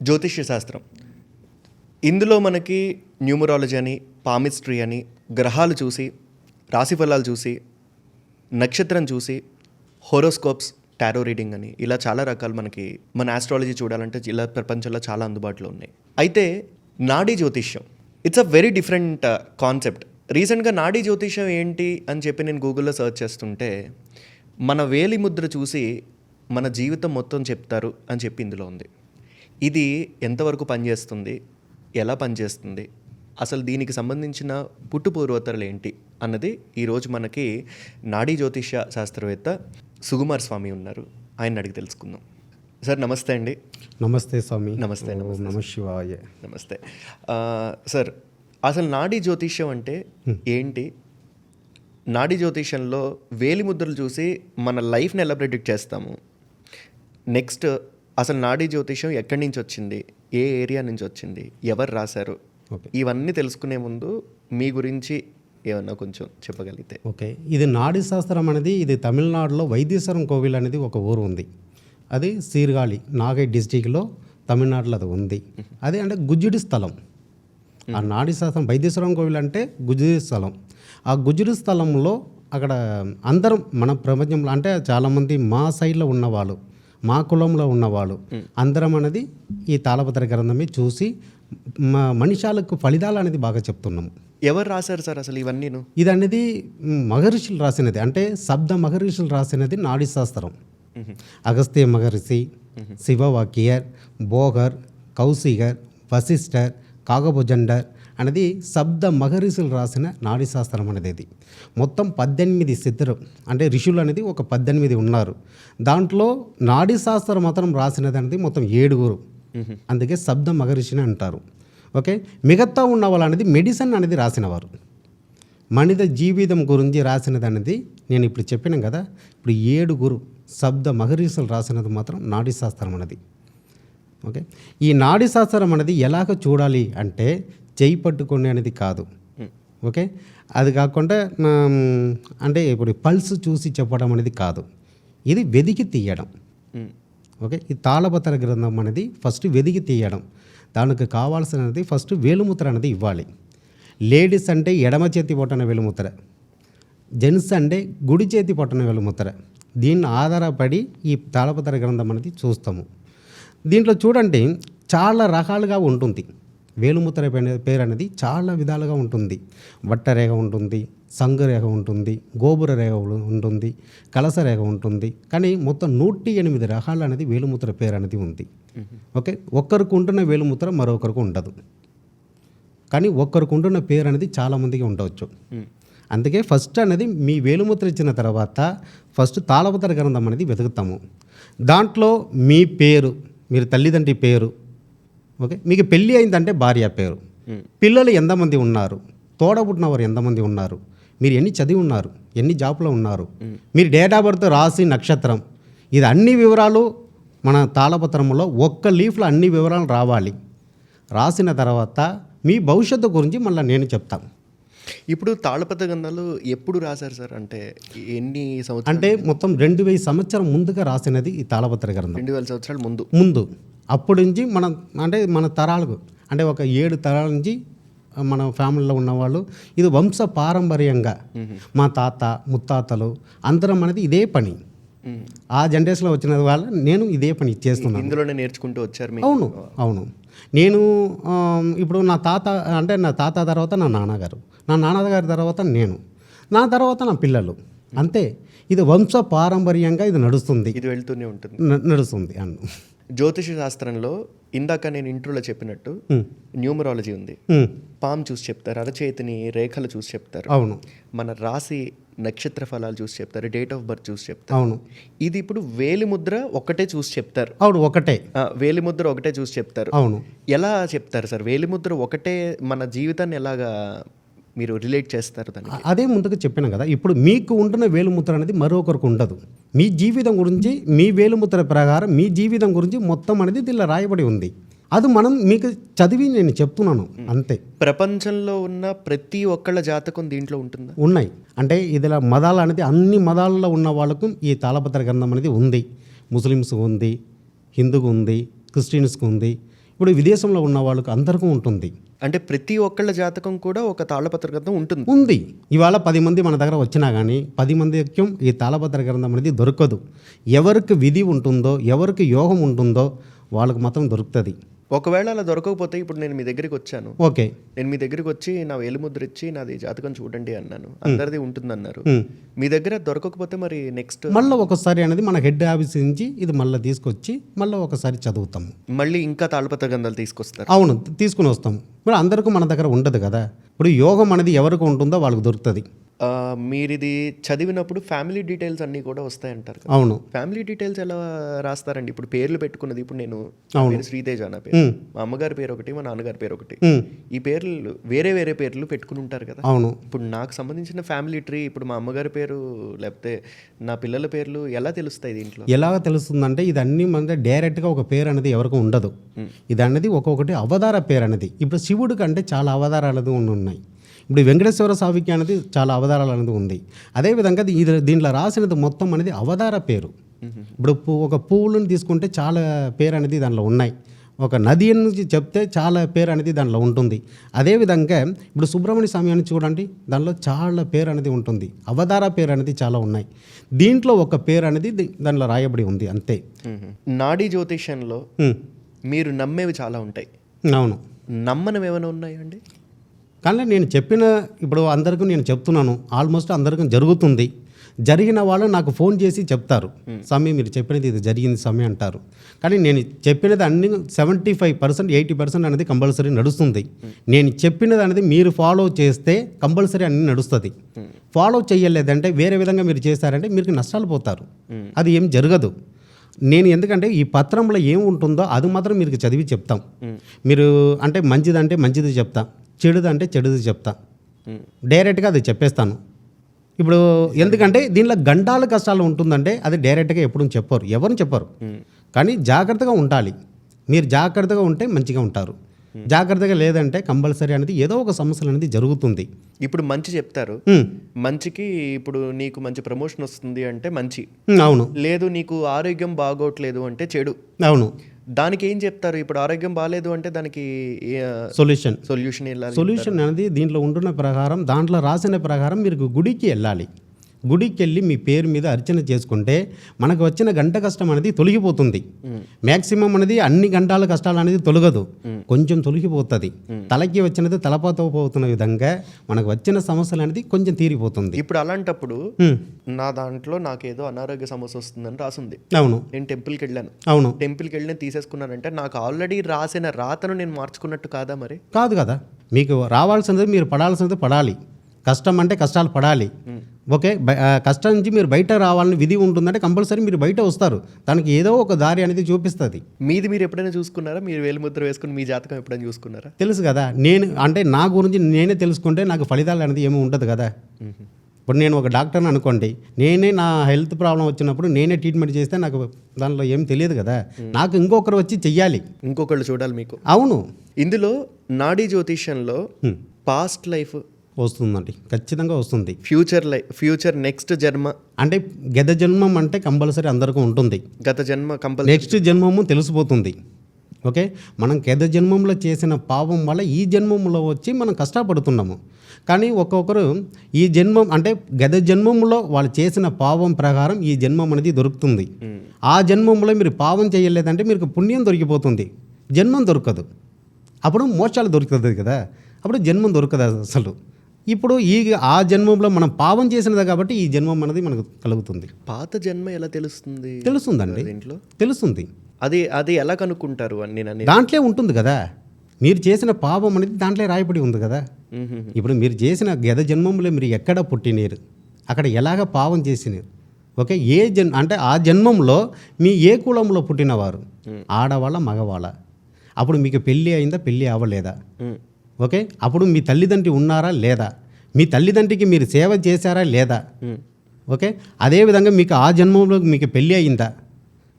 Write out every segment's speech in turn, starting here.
జ్యోతిష్య శాస్త్రం. ఇందులో మనకి న్యూమరాలజీ అని, పామిస్ట్రీ అని, గ్రహాలు చూసి, రాశి ఫలాలు చూసి, నక్షత్రం చూసి, హోరోస్కోప్స్, టారో రీడింగ్ అని ఇలా చాలా రకాలు మనకి మన ఆస్ట్రాలజీ చూడాలంటే ఇలా ప్రపంచంలో చాలా అందుబాటులో ఉన్నాయి. అయితే నాడీ జ్యోతిష్యం it's a very different concept. రీసెంట్గా నాడీ జ్యోతిష్యం ఏంటి అని చెప్పి నేను గూగుల్లో సెర్చ్ చేస్తుంటే మన వేలి ముద్ర చూసి మన జీవితం మొత్తం చెప్తారు అని చెప్పి ఇందులో ఉంది. ఇది ఎంతవరకు పనిచేస్తుంది, ఎలా పనిచేస్తుంది, అసలు దీనికి సంబంధించిన పుట్టుపూర్వోత్తరాలు ఏంటి అన్నది ఈరోజు మనకి నాడీ జ్యోతిష్య శాస్త్రవేత్త సుకుమార్ స్వామి ఉన్నారు. ఆయన అడిగి తెలుసుకుందాం. సార్ నమస్తే అండి. నమస్తే స్వామి. నమస్తే. నమ శివాయ. నమస్తే సార్. అసలు నాడీ జ్యోతిష్యం అంటే ఏంటి? నాడీ జ్యోతిష్యంలో వేలి ముద్రలు చూసి మన లైఫ్ని ఎలా ప్రెడిక్ట్ చేస్తాము? నెక్స్ట్ అసలు నాడీ జ్యోతిష్యం ఎక్కడి నుంచి వచ్చింది, ఏ ఏరియా నుంచి వచ్చింది, ఎవరు రాశారు, ఇవన్నీ తెలుసుకునే ముందు మీ గురించి ఏమన్నా కొంచెం చెప్పగలిగితే. ఓకే, ఇది నాడీ శాస్త్రం అనేది ఇది తమిళనాడులో వైద్యేశ్వరం కోవిల్ అనేది ఒక ఊరు ఉంది. అది సీర్గాళి నాగై డిస్టిక్లో తమిళనాడులో అది ఉంది. అది అంటే గుజ్జుడి స్థలం. ఆ నాడీ శాస్త్రం వైద్యేశ్వరం కోవిల్ అంటే గుజ్జుడి స్థలం. ఆ గుజ్జుడి స్థలంలో అక్కడ అందరం మన ప్రపంచంలో అంటే చాలామంది మా సైడ్లో ఉన్నవాళ్ళు, మా కులంలో ఉన్నవాళ్ళు అందరం అనేది ఈ తాళపత్ర గ్రంథమే చూసి మనిషాలకు ఫలితాలు అనేది బాగా చెప్తున్నాము. ఎవరు రాశారు సార్ అసలు ఇవన్నీ? ఇది అనేది మహర్షులు రాసినది, అంటే శబ్ద మహర్షులు రాసినది నాడీ శాస్త్రం. అగస్త్య మహర్షి, శివవాక్యర్, బోగర్, కౌశిగర్, వశిష్ఠర్, కాగభుజండర్ అనేది శబ్ద మహర్షులు రాసిన నాడీ శాస్త్రం అనేది. ఇది మొత్తం 18 సిద్ధులు అంటే ఋషులు అనేది ఒక 18 ఉన్నారు. దాంట్లో నాడీ శాస్త్రం మాత్రం రాసినది అనేది మొత్తం 7. అందుకే శబ్ద మహర్షిని అంటారు. ఓకే, మిగతా ఉన్న వాళ్ళు అనేది మెడిసిన్ అనేది రాసినవారు. మనిద జీవితం గురించి రాసినది అనేది నేను ఇప్పుడు చెప్పినాం కదా. ఇప్పుడు 7 శబ్ద మహర్షులు రాసినది మాత్రం నాడీ శాస్త్రం అనేది. ఓకే, ఈ నాడీ శాస్త్రం అనేది ఎలాగ చూడాలి అంటే చేయి పట్టుకునే అనేది కాదు. ఓకే, అది కాకుండా అంటే ఇప్పుడు పల్స్ చూసి చెప్పడం అనేది కాదు, ఇది వెదికి తీయడం. ఓకే, ఈ తాళపత్ర గ్రంథం అనేది ఫస్ట్ వెదికి తీయడం. దానికి కావాల్సినది ఫస్ట్ వేలుముద్ర అనేది ఇవ్వాలి. లేడీస్ అంటే ఎడమ చేతి పొట్టన వేలుముద్ర, జెంట్స్ అంటే గుడి చేతి పొట్టన వేలుముద్ర. దీన్ని ఆధారపడి ఈ తాళపత్ర గ్రంథం అనేది చూస్తాము. దీంట్లో చూడండి చాలా రకాలుగా ఉంటుంది. వేలుముద్ర పేరు అనేది చాలా విధాలుగా ఉంటుంది. వట్టరేఖ ఉంటుంది, సంఘరేఖ ఉంటుంది, గోపుర రేఖ ఉంటుంది, కలస రేఖ ఉంటుంది. కానీ మొత్తం 108 రకాలు అనేది వేలుముద్ర పేరు అనేది ఉంది. ఓకే, ఒక్కరికి ఉంటున్న వేలుముద్ర మరొకరికి ఉండదు. కానీ ఒక్కరికి ఉంటున్న పేరు అనేది చాలామందికి ఉండవచ్చు. అందుకే ఫస్ట్ అనేది మీ వేలుముద్ర ఇచ్చిన తర్వాత ఫస్ట్ తాళపత్ర గ్రంథం అనేది వెతుకుతాము. దాంట్లో మీ పేరు, మీరు తల్లిదండ్రి పేరు, ఓకే, మీకు పెళ్ళి అయిందంటే భార్య పేరు, పిల్లలు ఎంతమంది ఉన్నారు, తోడబుట్టినవారు ఎంతమంది ఉన్నారు, మీరు ఎన్ని చదివి ఉన్నారు, ఎన్ని జాబ్లో ఉన్నారు, మీరు డేట్ ఆఫ్ బర్త్, రాశి, నక్షత్రం, ఇది అన్ని వివరాలు మన తాళపత్రంలో ఒక్క లీఫ్లో అన్ని వివరాలు రావాలి. రాసిన తర్వాత మీ భవిష్యత్తు గురించి మళ్ళీ నేను చెప్తాను. ఇప్పుడు తాళపత్ర గ్రంథాలు ఎప్పుడు రాశారు సార్? అంటే ఎన్ని సంవత్సరాలు? అంటే మొత్తం 2000 సంవత్సరం ముందుగా రాసినది ఈ తాళపత్ర గ్రంథం. 2000 సంవత్సరాల ముందు అప్పటి నుంచి మన తరాలకు అంటే ఒక 7 తరాల నుంచి మన ఫ్యామిలీలో ఉన్నవాళ్ళు ఇది వంశ పారంపర్యంగా మా తాత ముత్తాతలు అందరం అనేది ఇదే పని. ఆ జనరేషన్లో వచ్చిన వాళ్ళు నేను ఇదే పని చేస్తున్నాను. ఇందులోనే నేర్చుకుంటూ వచ్చారు? అవును. నేను ఇప్పుడు నా తాత తర్వాత నా నాన్నగారి తర్వాత నేను, నా తర్వాత నా పిల్లలు, అంతే. ఇది వంశ పారంపర్యంగా ఇది నడుస్తుంది, ఇది వెళ్తూనే ఉంటుంది, నడుస్తుంది అన్ను. జ్యోతిష శాస్త్రంలో ఇందాక నేను ఇంట్రోలో చెప్పినట్టు న్యూమరాలజీ ఉంది. పామ్ చూసి చెప్తారు, అరచేతిని రేఖలు చూసి చెప్తారు. అవును. మన రాశి నక్షత్ర ఫలాలు చూసి చెప్తారు, డేట్ ఆఫ్ బర్త్ చూసి చెప్తారు. అవును. ఇది ఇప్పుడు వేలిముద్ర ఒకటే చూసి చెప్తారు. అవును, ఒకటే వేలిముద్ర ఒకటే చూసి చెప్తారు. అవును. ఎలా చెప్తారు సార్? వేలిముద్ర ఒకటే మన జీవితాన్ని ఎలాగా మీరు రిలేట్ చేస్తారు దాన్ని? అదే ముందుగా చెప్పాను కదా. ఇప్పుడు మీకు ఉంటున్న వేలుముద్ర అనేది మరొకరికి ఉండదు. మీ జీవితం గురించి మీ వేలుముద్ర ప్రకారం మీ జీవితం గురించి మొత్తం అనేది దీనిలో రాయబడి ఉంది. అది మనం మీకు చదివి నేను చెప్తున్నాను అంతే. ప్రపంచంలో ఉన్న ప్రతి ఒక్కళ్ళ జాతకం దీంట్లో ఉంటుందా? ఉన్నాయి. అంటే ఇదిలా మతాలు అనేది అన్ని మతాలలో ఉన్న వాళ్ళకు ఈ తాళపత్ర గ్రంథం అనేది ఉంది. ముస్లిమ్స్కి ఉంది, హిందూకు ఉంది, క్రిస్టియన్స్కి ఉంది, ఇప్పుడు విదేశంలో ఉన్న వాళ్ళకి అందరికీ ఉంటుంది. అంటే ప్రతి ఒక్కళ్ళ జాతకం కూడా ఒక తాళపత్ర గ్రంథం ఉంటుంది. ఉంది. ఇవాళ 10 మంది మన దగ్గర వచ్చినా కానీ 10 మందికి ఈ తాళపత్ర గ్రంథం అనేది దొరకదు. ఎవరికి విధి ఉంటుందో, ఎవరికి యోగం ఉంటుందో వాళ్ళకి మాత్రం దొరుకుతుంది. ఒకవేళ అలా దొరకకపోతే ఇప్పుడు నేను మీ దగ్గరికి వచ్చాను, ఓకే. నేను మీ దగ్గరికి వచ్చి నా వేలిముద్ర ఇచ్చి నాది జాతకం చూడండి అన్నాను, అందరిది ఉంటుందన్నారు. ఉమ్. మీ దగ్గర దొరకకపోతే మరి నెక్స్ట్ మళ్ళీ ఒకసారి అనేది మన హెడ్ ఆఫీస్ నుంచి ఇది మళ్ళీ తీసుకొచ్చి మళ్ళీ ఒకసారి చదువుతాము. మళ్ళీ ఇంకా తాళపత్ర గ్రంథాలు తీసుకొస్తారు. అవును, తీసుకుని వస్తాము. ఇప్పుడు అందరికీ మన దగ్గర ఉండదు కదా. ఇప్పుడు యోగం అనేది ఎవరికి ఉంటుందో వాళ్ళకి దొరుకుతుంది. మీరు ఇది చదివినప్పుడు ఫ్యామిలీ డీటెయిల్స్ అన్నీ కూడా వస్తాయంటారు కదా. అవును. ఫ్యామిలీ డీటెయిల్స్ ఎలా రాస్తారండి? ఇప్పుడు పేర్లు పెట్టుకున్నది, ఇప్పుడు నేను పేరు శ్రీతేజ నా పేరు, మా అమ్మగారి పేరు ఒకటి, మా నాన్నగారి పేరు ఒకటి, ఈ పేర్లు వేరే వేరే పేర్లు పెట్టుకుని ఉంటారు కదా. అవును. ఇప్పుడు నాకు సంబంధించిన ఫ్యామిలీ ట్రీ, ఇప్పుడు మా అమ్మగారి పేరు లేకపోతే నా పిల్లల పేర్లు ఎలా తెలుస్తాయి దీంట్లో? ఎలాగ తెలుస్తుందంటే ఇది అన్ని మన డైరెక్ట్గా ఒక పేరు అనేది ఎవరికి ఉండదు. ఇది అనేది ఒక్కొక్కటి అవతార పేరు అనేది. ఇప్పుడు శివుడి కంటే చాలా అవతారాలు ఉన్నాయి. ఇప్పుడు వెంకటేశ్వర స్వామికి అనేది చాలా అవతారాలు అనేది ఉంది. అదేవిధంగా దీంట్లో రాసినది మొత్తం అనేది అవతార పేరు. ఇప్పుడు ఒక పువ్వులను తీసుకుంటే చాలా పేరు అనేది దానిలో ఉన్నాయి. ఒక నది నుంచి చెప్తే చాలా పేరు అనేది దానిలో ఉంటుంది. అదేవిధంగా ఇప్పుడు సుబ్రహ్మణ్య స్వామి అని చూడండి, దానిలో చాలా పేరు అనేది ఉంటుంది. అవతార పేరు అనేది చాలా ఉన్నాయి. దీంట్లో ఒక పేరు అనేది దానిలో రాయబడి ఉంది అంతే. నాడీ జ్యోతిష్యంలో మీరు నమ్మేవి చాలా ఉంటాయి. అవును. నమ్మనం ఏమైనా ఉన్నాయండి? కానీ నేను చెప్పిన ఇప్పుడు అందరికీ నేను చెప్తున్నాను, ఆల్మోస్ట్ అందరికీ జరుగుతుంది. జరిగిన వాళ్ళు నాకు ఫోన్ చేసి చెప్తారు, స్వామి మీరు చెప్పినది ఇది జరిగింది స్వామి అంటారు. కానీ నేను చెప్పినది అన్ని 75%, 80% అనేది కంపల్సరీ నడుస్తుంది. నేను చెప్పినది అనేది మీరు ఫాలో చేస్తే కంపల్సరీ అన్ని నడుస్తుంది. ఫాలో చేయలేదంటే వేరే విధంగా మీరు చేస్తారంటే మీరు నష్టాలు పోతారు. అది ఏం జరగదు. నేను ఎందుకంటే ఈ పత్రంలో ఏం ఉంటుందో అది మాత్రం మీరు చదివి చెప్తాం. మీరు అంటే మంచిదంటే మంచిది చెప్తా, చెడుదంటే చెడుది చెప్తా, డైరెక్ట్గా అది చెప్పేస్తాను. ఇప్పుడు ఎందుకంటే దీనిలో గండాల కష్టాలు ఉంటుందంటే అది డైరెక్ట్గా ఎప్పుడు చెప్పరు, ఎవరు చెప్పరు. కానీ జాగ్రత్తగా ఉండాలి. మీరు జాగ్రత్తగా ఉంటే మంచిగా ఉంటారు. జాగ్రత్తగా లేదంటే కంపల్సరీ అనేది ఏదో ఒక సమస్యలు అనేది జరుగుతుంది. ఇప్పుడు మంచి చెప్తారు, మంచికి ఇప్పుడు నీకు మంచి ప్రమోషన్ వస్తుంది అంటే మంచి, అవును. లేదు నీకు ఆరోగ్యం బాగోట్లేదు అంటే చెడు. అవును. దానికి ఏం చెప్తారు? ఇప్పుడు ఆరోగ్యం బాగాలేదు అంటే దానికి సొల్యూషన్ సొల్యూషన్ అనేది దీంట్లో ఉంటున్న ప్రకారం, దాంట్లో రాసిన ప్రకారం మీరు గుడికి వెళ్ళాలి. గుడికి వెళ్ళి మీ పేరు మీద అర్చన చేసుకుంటే మనకు వచ్చిన గంట కష్టం అనేది తొలగిపోతుంది. మ్యాక్సిమం అనేది అన్ని గంటల కష్టాలు అనేది తొలగదు, కొంచెం తొలగిపోతుంది. తలకి వచ్చినది తలపాతో పోతున్న విధంగా మనకు వచ్చిన సమస్యలు అనేది కొంచెం తీరిపోతుంది. ఇప్పుడు అలాంటప్పుడు నా దాంట్లో నాకేదో అనారోగ్య సమస్య వస్తుందని రాసింది. అవును. నేను టెంపుల్కి వెళ్ళాను. అవును. టెంపుల్కి వెళ్ళి తీసేసుకున్నానంటే నాకు ఆల్రెడీ రాసిన రాతను నేను మార్చుకున్నట్టు కాదా? మరి కాదు కదా. మీకు రావాల్సినది మీరు పడాల్సినది పడాలి. కష్టం అంటే కష్టాలు పడాలి. ఓకే, కష్టం నుంచి మీరు బయట రావాలని విధి ఉంటుందంటే కంపల్సరీ మీరు బయట వస్తారు. దానికి ఏదో ఒక దారి అనేది చూపిస్తుంది. మీది మీరు ఎప్పుడైనా చూసుకున్నారా? మీరు వేలిముద్ర వేసుకుని మీ జాతకం ఎప్పుడైనా చూసుకున్నారా? తెలుసు కదా. నేను అంటే నా గురించి నేనే తెలుసుకుంటే నాకు ఫలితాలు అనేది ఏమీ ఉండదు కదా. ఇప్పుడు నేను ఒక డాక్టర్ని అనుకోండి, నేనే నా హెల్త్ ప్రాబ్లం వచ్చినప్పుడు నేనే ట్రీట్మెంట్ చేస్తే నాకు దానిలో ఏం తెలియదు కదా. నాకు ఇంకొకరు వచ్చి చెయ్యాలి, ఇంకొకళ్ళు చూడాలి మీకు. అవును. ఇందులో నాడీ జ్యోతిష్యంలో పాస్ట్ లైఫ్ వస్తుందండి, ఖచ్చితంగా వస్తుంది. ఫ్యూచర్ నెక్స్ట్ జన్మ అంటే గత జన్మం అంటే కంపల్సరీ అందరికీ ఉంటుంది. గత జన్మ కంపల్సరీ నెక్స్ట్ జన్మము తెలిసిపోతుంది. ఓకే, మనం గత జన్మంలో చేసిన పాపం వల్ల ఈ జన్మంలో వచ్చి మనం కష్టపడుతున్నాము. కానీ ఒక్కొక్కరు ఈ జన్మం అంటే గత జన్మంలో వాళ్ళు చేసిన పాపం ప్రకారం ఈ జన్మం అనేది దొరుకుతుంది. ఆ జన్మంలో మీరు పాపం చేయలేదంటే మీకు పుణ్యం దొరికిపోతుంది, జన్మం దొరకదు. అప్పుడు మోక్షాలు దొరుకుతుంది కదా, అప్పుడు జన్మం దొరకదు అసలు. ఇప్పుడు ఆ జన్మంలో మనం పాపం చేసినది కాబట్టి ఈ జన్మం అనేది మనకు కలుగుతుంది. పాత జన్మ ఎలా తెలుస్తుంది? తెలుస్తుందండి, దీంట్లో తెలుస్తుంది. అది ఎలా కనుక్కుంటారు? అని దాంట్లో ఉంటుంది కదా, మీరు చేసిన పాపం అనేది దాంట్లో రాయబడి ఉంది కదా. ఇప్పుడు మీరు చేసిన గత జన్మంలో మీరు ఎక్కడ పుట్టినారు, అక్కడ ఎలాగ పాపం చేసినారు. ఓకే, అంటే ఆ జన్మంలో మీ ఏ కులంలో పుట్టినవారు, ఆడవాళ్ళ మగవాళ్ళ, అప్పుడు మీకు పెళ్ళి అయిందా, పెళ్ళి అవ్వలేదా, ఓకే, అప్పుడు మీ తల్లిదండ్రి ఉన్నారా లేదా, మీ తల్లిదండ్రికి మీరు సేవ చేశారా లేదా, ఓకే, అదేవిధంగా మీకు ఆ జన్మంలో మీకు పెళ్ళి అయిందా,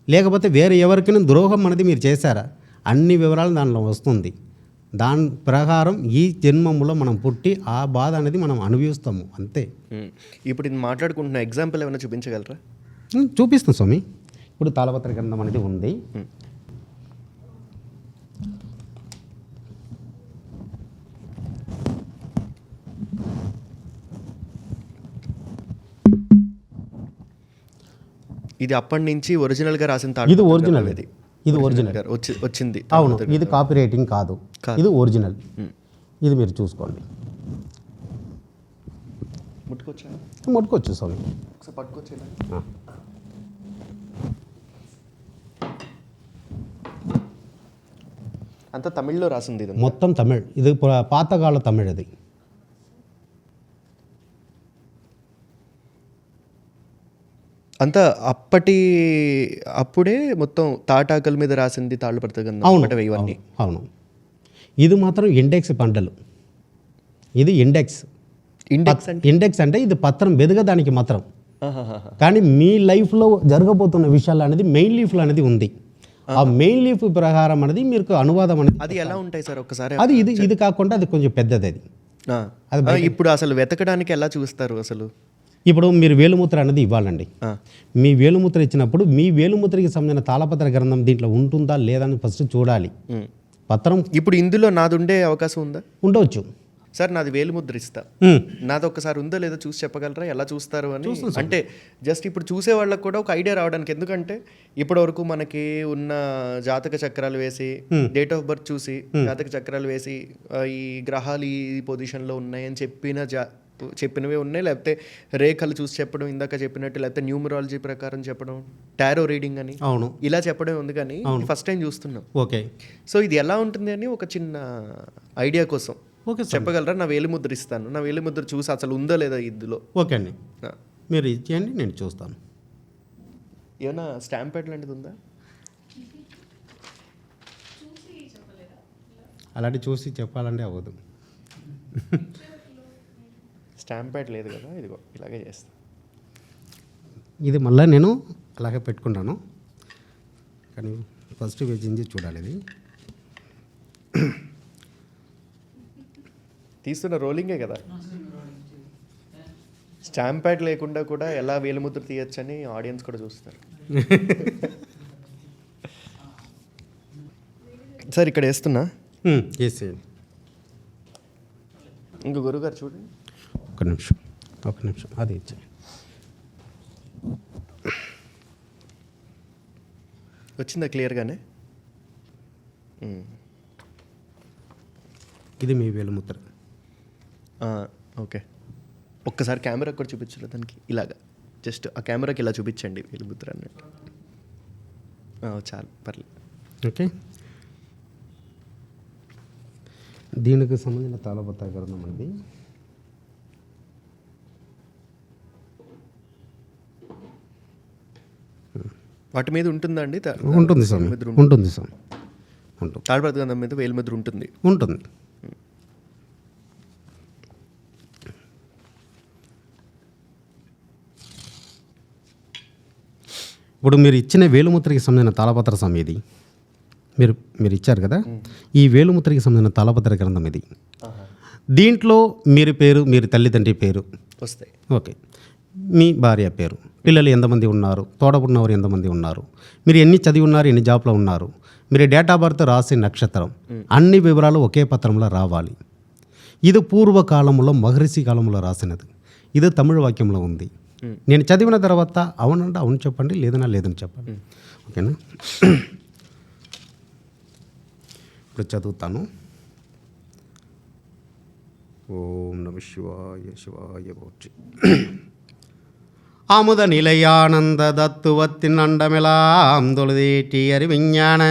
లేకపోతే వేరే ఎవరికైనా ద్రోహం అనేది మీరు చేశారా, అన్ని వివరాలు దానిలో వస్తుంది. దాని ప్రకారం ఈ జన్మంలో మనం పుట్టి ఆ బాధ అనేది మనం అనుభవిస్తాము అంతే. ఇప్పుడు ఇది మాట్లాడుకుంటున్న ఎగ్జాంపుల్ ఏమైనా చూపించగలరా? చూపిస్తాం స్వామి. ఇప్పుడు తాళపత్ర గ్రంథం అనేది ఉంది. ఇది అప్పటి నుంచి ఒరిజినల్గా రాసిన ఇది ఒరిజినల్, ఇది ఒరిజినల్ వచ్చింది. అవును, ఇది కాపీ రైటింగ్ కాదు, ఇది ఒరిజినల్. ఇది మీరు చూసుకోండి. ముట్టుకోవచ్చు స్వామి. అంతా తమిళ్లో రాసింది ఇది. మొత్తం తమిళ్, ఇది పాతకాల తమిళ్. అది అంతా అప్పుడే మొత్తం తాటాకల మీద రాసింది తాళ్ళు పడుతుంది. ఇవన్నీ అవును. ఇది మాత్రం ఇండెక్స్ పంటలు. ఇది ఇండెక్స్. ఇండెక్స్ అంటే ఇది పత్రం వెదగదానికి మాత్రం. కానీ మీ లైఫ్లో జరగబోతున్న విషయాలు అనేది మెయిన్ లీఫ్లో అనేది ఉంది. ఆ మెయిన్ లీఫ్ ప్రకారం అనేది మీకు అనువాదం అనేది అది ఎలా ఉంటాయి సార్ ఒకసారి? అది ఇది కాకుండా అది కొంచెం పెద్దది. అది ఇప్పుడు అసలు వెతకడానికి ఎలా చూస్తారు అసలు? ఇప్పుడు మీరు వేలుముద్ర అనేది ఇవ్వాలండి. మీ వేలుముద్ర ఇచ్చినప్పుడు మీ వేలుముద్రకి సంబంధించిన తాళపత్ర గ్రంథం దీంట్లో ఉంటుందా లేదా అని ఫస్ట్ చూడాలి. పత్రం ఇప్పుడు ఇందులో నాది ఉండే అవకాశం ఉందా? ఉండవచ్చు సార్. నాది వేలుముద్ర ఇస్తా, నాది ఒక్కసారి ఉందో లేదో చూసి చెప్పగలరా? ఎలా చూస్తారు అని. అంటే జస్ట్ ఇప్పుడు చూసే వాళ్ళకి కూడా ఒక ఐడియా రావడానికి. ఎందుకంటే ఇప్పటి వరకు మనకి ఉన్న జాతక చక్రాలు వేసి, డేట్ ఆఫ్ బర్త్ చూసి జాతక చక్రాలు వేసి ఈ గ్రహాలు ఈ పొజిషన్లో ఉన్నాయని చెప్పినవే ఉన్నాయి, లేకపోతే రేఖలు చూసి చెప్పడం ఇందాక చెప్పినట్టు, లేకపోతే న్యూమరాలజీ ప్రకారం చెప్పడం, టారో రీడింగ్ అని అవును ఇలా చెప్పడం ఉంది. కానీ ఫస్ట్ టైం చూస్తున్నాం. ఓకే. సో ఇది ఎలా ఉంటుంది అని ఒక చిన్న ఐడియా కోసం చెప్పగలరా? నా వేలిముద్ర ఇస్తాను, నా వేలిముద్ర చూసి అసలు ఉందో లేదా ఇందులో. ఓకే అండి, మీరు ఇచ్చేయండి, నేను చూస్తాను. ఏమైనా స్టాంప్ ప్యాడ్ లాంటిది ఉందా? అలాంటి చూసి చెప్పాలంటే అవ్వదు. స్టాంప్ ప్యాడ్ లేదు కదా, ఇదిగో ఇలాగే చేస్తా. ఇది మళ్ళీ నేను అలాగే పెట్టుకుంటాను, కానీ ఫస్ట్ వేచించి చూడాలి. ఇది తీస్తున్న రోలింగే కదా. స్టాంప్ ప్యాడ్ లేకుండా కూడా ఎలా వేలిముద్ర తీయచ్చని ఆడియన్స్ కూడా చూస్తారు. సార్ ఇక్కడ వేస్తున్నా. ఇంకో గురుగారు చూడండి. ఒక నిమిషం అది ఇచ్చే. వచ్చిందా క్లియర్గానే? ఇది మీ వేలుముద్ర. ఓకే, ఒక్కసారి కెమెరా కూడా చూపించలేదు దానికి. ఇలాగా జస్ట్ ఆ కెమెరాకి ఇలా చూపించండి వేలుముద్ర అన్నట్టు. చాలు, పర్లేదు. ఓకే, దీనికి సంబంధించిన తాళపత్ర గ్రంథం అనేది వాటి మీద ఉంటుందా అండి? ఉంటుంది స్వామి, ఉంటుంది స్వామి, ఉంటుంది. తాళపత్ర గ్రంథం మీద వేలుముద్ర ఉంటుంది. ఇప్పుడు మీరు ఇచ్చిన వేలుముద్రకి సంబంధించిన తాళపత్ర స్వామి ఇది. మీరు ఇచ్చారు కదా, ఈ వేలుముద్రకి సంబంధించిన తాళపత్ర గ్రంథం ఇది. దీంట్లో మీరు పేరు, మీరు తల్లిదండ్రి పేరు వస్తాయి. ఓకే, మీ భార్య పేరు, పిల్లలు ఎంతమంది ఉన్నారు, తోడబుట్టినవారు ఎంతమంది ఉన్నారు, మీరు ఎన్ని చదివి ఉన్నారు, ఎన్ని జాబ్లో ఉన్నారు, మీరు డేట్ ఆఫ్ బర్త్, రాసి నక్షత్రం, అన్ని వివరాలు ఒకే పత్రంలో రావాలి. ఇది పూర్వకాలంలో మహర్షి కాలంలో రాసినది. ఇది తమిళ వాక్యంలో ఉంది. నేను చదివిన తర్వాత అవునంటే అవును చెప్పండి, లేదన్నా లేదని చెప్పండి. ఓకేనా? ఇప్పుడు చదువుతాను. ఓం నమ శివాయ శివాయ పోచి. அமுத நிலையானந்த தத்துவத்தின் அண்டமெலாம் தொழுதேட்டி அறிவிஞ்ஞான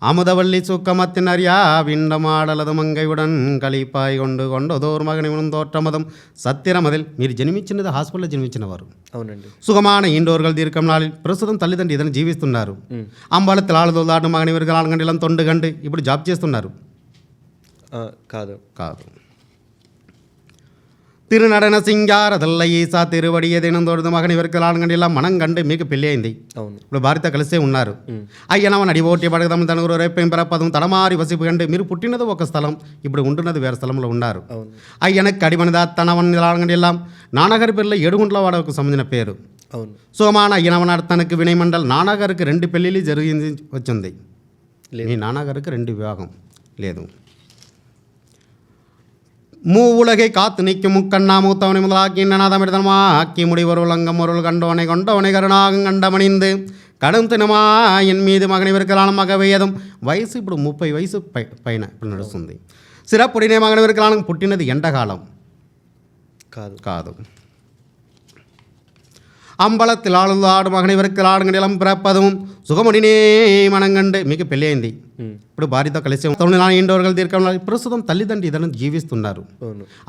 அமுதவள்ளி சுக்கமத்தின் அறியா விண்டமாடலது మంగైవుడన్ కలిపాయి కొండదోర్ మగని తోற்றమదం సత్యరమదిల్. మీరు జన్మించినది హాస్పిటల్లో జన్మించిన వారు. అవునండి. సుఖమాన ఇండోర్గల్ దీర్ఘం నాளில் ప్రస్తుతం తల్లిదండ్రి ఇతను జీవిస్తున్నారు. అంబాళத்தில் ఆళ్ళతో దాటు మగని వీరికి 4 గంటల తొండు గంట ఇప్పుడు జాబ్ చేస్తున్నారు. కాదు తిరునడన సింగారదల్ల ఈసా తిరువడియ దినందోడు మగని వరకు 4 గంటల మనం కంటే మీకు పెళ్ళి అయింది. ఇప్పుడు భార్యతో కలిసే ఉన్నారు. అయ్యనవ నడిబోటి పడగదం తనగురు రేపెంపర పదం తడమారి వసిపు కంటే మీరు పుట్టినది ఒక స్థలం, ఇప్పుడు ఉంటున్నది వేరే స్థలంలో ఉన్నారు. అయ్యనకు కడిమనిదా తనవన్ని 4 గంటల నాన్నగారి పేర్లో 7 గుంట్ల వాడకు సంబంధించిన పేరు. సోమాన అయ్యనవనాడు తనకు వినయ మండల్ నాన్నగారికి 2 పెళ్ళిళ్ళు జరిగింది వచ్చింది. మీ నాన్నగారికి 2 వివాహం లేదు. மூவுலகை காத்து நிற்கும் முக்கண்ணா மூத்தவனை முதலாக்கி நாதமிருதமாக்கி முடிவருளங்கம் பொருள் கண்டோனை கொண்டோனை கருணாகம் கண்டமணிந்து கடும் தினமா என் மீது மகனை விற்கலாம் మగవేయదం వయసు ఇప్పుడు 30 వయసు పైన ఇప్పుడు నడుస్తుంది సిరప్పుడినే మగని విற்கலாம் పుట్టినది ఎండకాలం కాదు అంబళத்தில் ఆడు మగని విற்கலாம் నిలం పిறப்பதும் సుఖముడినే మనంగండే మీకు పెళ్ళి అయింది ఇప్పుడు భార్యతో కలిసి ఇండోర్గలు తీర్కం ప్రస్తుతం తల్లిదండ్రి ఇద్దరు జీవిస్తున్నారు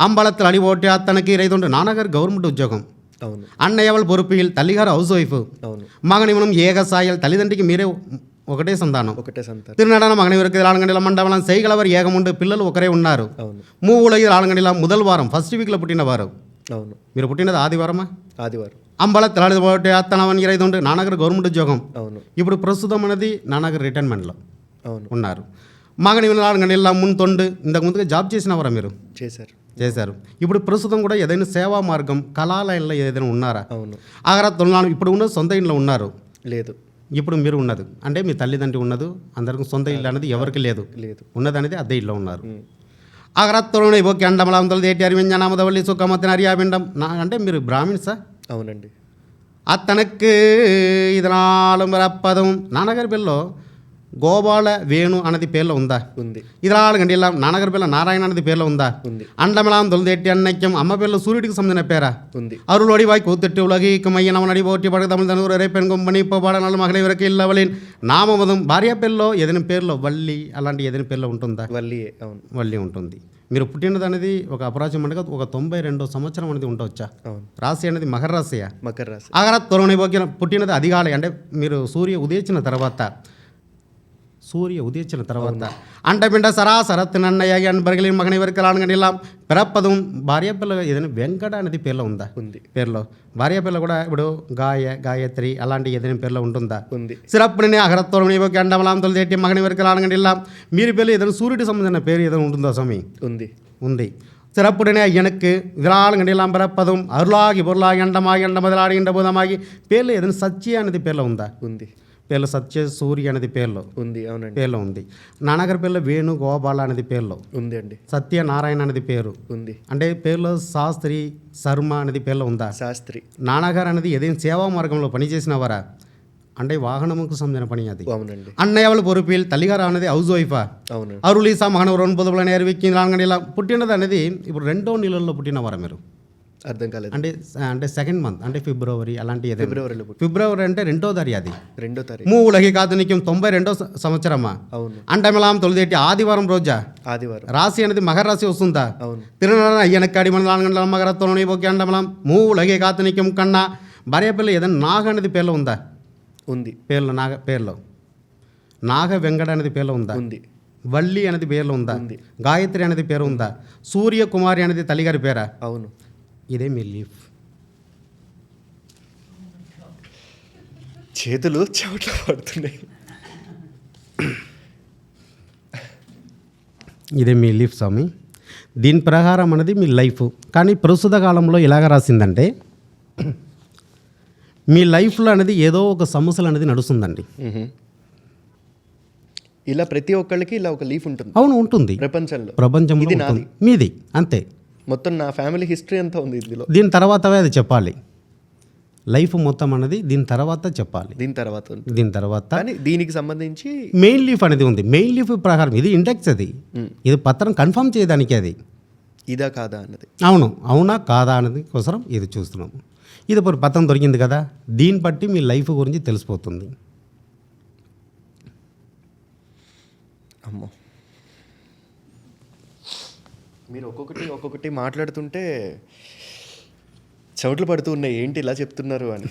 అంబళத்தில் అడి ఓటే అతనికి రైతుంటే నాన్నగారు గవర్నమెంట్ ఉద్యోగం అన్నయ్య పొరుపులు తల్లిగారు హౌస్ వైఫ్ మగని మనం ఏకసాయలు తల్లిదండ్రికి మీరే ఒకటే సంతానం తిరునాడన మగని వరకు ఆలంగడిల మండలం సైగలవారు ఏకముండు పిల్లలు ఒకరే ఉన్నారు మూవులకి ఆలంగడిల మొదలు వారం ఫస్ట్ వీక్లో పుట్టిన వారు మీరు పుట్టినది ఆదివారం అంబళத்தில் అడి అత్తనవని రైతుంటే నాన్నగారు గవర్నమెంట్ ఉద్యోగం ఇప్పుడు ప్రస్తుతం అనేది నాన్నగారు రిటైర్మెంట్లో ఉన్నారు మగని ఆలంగడిల ముందు ఇంతకు ముందుగా జాబ్ చేసినవారా మీరు చేశారు ఇప్పుడు ప్రస్తుతం కూడా ఏదైనా సేవా మార్గం కళాలయంలో ఏదైనా ఉన్నారా అగర ఇప్పుడు ఉన్న సొంత ఇంట్లో ఉన్నారు లేదు ఇప్పుడు మీరు ఉన్నది అంటే మీ తల్లిదండ్రి ఉన్నది అందరికి సొంత ఇల్లు అనేది ఎవరికి లేదు ఉన్నది అనేది అద్దె ఇల్లు ఉన్నారు అగరత్తోనే ఓకే అండమలంతలు దేటి అరివింజనామదవల్లి సుఖమతిని అరియాపిండం అంటే మీరు బ్రాహ్మిన్సా అవునండి అతనకు ఇది నాలుగు మరప్పదం నాన్నగారి పిల్లో గోపాల వేణు అన్నది పేర్లో ఉందా ఉంది ఇది నాలుగండి ఇలా నాన్నగారి పిల్ల నారాయణ అనేది పేర్లో ఉందా ఉంది అండమలాం తొలిదేటి అన్నక్యం అమ్మ పిల్ల సూర్యుడికి సంబంధించిన పేరా ఉంది అరుళొడి వాయి కూతుట్టి ఉలగీకమయ్య నవనడి పోటీ పడక తమిళ తనుగురు రేపెన్ కొమ్మని పోపాడనాలు మగని వరకు ఇల్లవలేని నామమదం భార్య పిల్లో ఏదైనా పేర్లో వల్లి అలాంటి ఏదైనా పేర్లో ఉంటుందా వల్లి ఉంటుంది మీరు పుట్టినది అనేది ఒక అపరాజం అనగా ఒక 92 సంవత్సరం అనేది ఉండవచ్చా రాశి అనేది మకర రాశి ఆగర తొలగని పోకిన పుట్టినది అదిగాలి అంటే మీరు సూర్య ఉదయించిన తర్వాత అంటపిండ సరాసరత్ నన్నయ్య బరగలి మగని వరకలాడగండి ఇలా పిరప్పదం భార్య పిల్ల ఏదైనా వెంకట అనేది పేర్లో ఉందా ఉంది పేర్లో భార్య పిల్ల కూడా ఇప్పుడు గాయత్రి అలాంటి ఏదైనా పేర్లో ఉంటుందా ఉంది సిరప్పుని అగరత్తోని పోకి అండమలాంతలు తెట్టి మగని వరకలాడగండి ఇలా మీరు పిల్ల ఏదైనా సూర్యుడికి సంబంధించిన పేరు ఏదైనా ఉంటుందా స్వామి ఉంది சிறப்புடனே எனக்கு விராளுங்கண்டிலாம் பிறப்பதும் அருளாகி பொருளாகி அண்டமாகி அண்டமதிலாடுகின்ற பூதமாகி పేర్లు ఏదైనా సత్య అనేది పేర్లో ఉందా ఉంది పేర్లో సత్య సూర్య అనేది పేర్లో ఉంది అవునండి పేర్లో ఉంది నాన్నగారి పేర్లో వేణు గోపాల అనేది పేర్లో ఉంది అండి సత్యనారాయణ అనేది పేరు ఉంది అంటే పేర్లో శాస్త్రి శర్మ అనేది పేర్లో ఉందా శాస్త్రి నాన్నగారు అనేది ఏదైనా సేవా మార్గంలో పనిచేసినవారా అంటే వాహనముకు సంబంధించిన పని అది అవునండి అన్నయ్య వాళ్ళ పొరుపులు తల్లిగారు అనేది హౌస్ వైఫా అవును అరుళీసా మహన రెండు పొదుపుల నేర్విక్కి ఇలా పుట్టినది అనేది ఇప్పుడు 2వ నెలల్లో పుట్టినవారా మీరు అర్థం కాలేదు అంటే సెకండ్ మంత్ అంటే ఫిబ్రవరి అలాంటి ఫిబ్రవరి అంటే 2వ తారీఖు అది 2వ తారీఖు మూలకి కాతునిక్యం 92వ సంవత్సరమా అవును అంటమలాం తొలిదేటి ఆదివారం రోజా రాశి అనేది మకర రాశి వస్తుందా అవును తిరునాడ అయ్యనక్కడి మన మకరత్వం పోకి అంటమలాం మూలకి కాతునిక్యం కన్నా భార్య పిల్ల ఏదైనా నాగ అనేది పేర్లో ఉందా ఉంది పేర్లో నాగ వెంకట అనేది పేర్లో ఉందా ఉంది వల్లి అనేది పేర్లో ఉందా గాయత్రి అనేది పేరు ఉందా సూర్యకుమారి అనేది తల్లిగారి పేరా అవును ఇదే మీ లీఫ్ చేతులు చెమట పడుతున్నాయి ఇదే మీ లీఫ్ స్వామి దీని ప్రకారం అనేది మీ లైఫ్ కానీ ప్రస్తుత కాలంలో ఎలాగ రాసిందంటే మీ లైఫ్లో అనేది ఏదో ఒక సమస్యలు అనేది నడుస్తుందండి ఇలా ప్రతి ఒక్కళ్ళకి ఇలా ఒక లీఫ్ ఉంటుంది అవును ఉంటుంది ప్రపంచంలో ఉంటుంది మీది అంతే మొత్తం నా ఫ్యామిలీ హిస్టరీ అంతా ఉంది ఇందులో దీని తర్వాతవే అది చెప్పాలి లైఫ్ మొత్తం అనేది దీని తర్వాత చెప్పాలి దీని తర్వాత కానీ దీనికి సంబంధించి మెయిన్ లీఫ్ అనేది ఉంది మెయిన్ లీఫ్ ప్రకారం ఇది ఇండెక్స్ అది ఇది పత్రం కన్ఫర్మ్ చేయడానికి అది ఇదా కాదా అన్నది అవునా కాదా అనేది కోసం ఇది చూస్తున్నాము ఇది ఇప్పుడు పత్రం దొరికింది కదా దీన్ని బట్టి మీ లైఫ్ గురించి తెలిసిపోతుంది అమ్మో మీరు ఒక్కొక్కటి మాట్లాడుతుంటే చెమటలు పడుతూ ఉన్నాయి ఏంటి ఇలా చెప్తున్నారు అని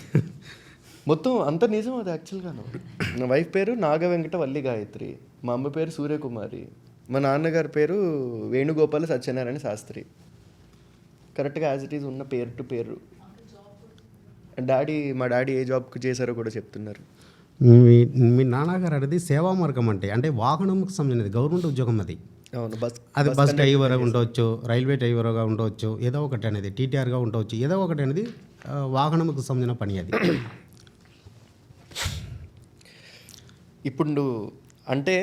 మొత్తం అంత నిజం అది యాక్చువల్గాను నా వైఫ్ పేరు నాగ వెంకట వల్లి గాయత్రి మా అమ్మ పేరు సూర్యకుమారి మా నాన్నగారి పేరు వేణుగోపాల సత్యనారాయణ శాస్త్రి కరెక్ట్గా యాజ్ ఇట్ ఈజ్ ఉన్న పేరు టు పేరు మా డాడీ ఏ జాబ్కి చేశారో కూడా చెప్తున్నారు మీ నాన్నగారు అనేది సేవా మార్గం అంటే వాహనంకి సంబంధించినది గవర్నమెంట్ ఉద్యోగం అది అవును బస్ డ్రైవర్గా ఉండవచ్చు రైల్వే డ్రైవర్గా ఉండవచ్చు ఏదో ఒకటి అనేది టీటీఆర్గా ఉండవచ్చు ఏదో ఒకటి అనేది వాహనంకు సంబంధించిన పని అది ఇప్పుడు అంటే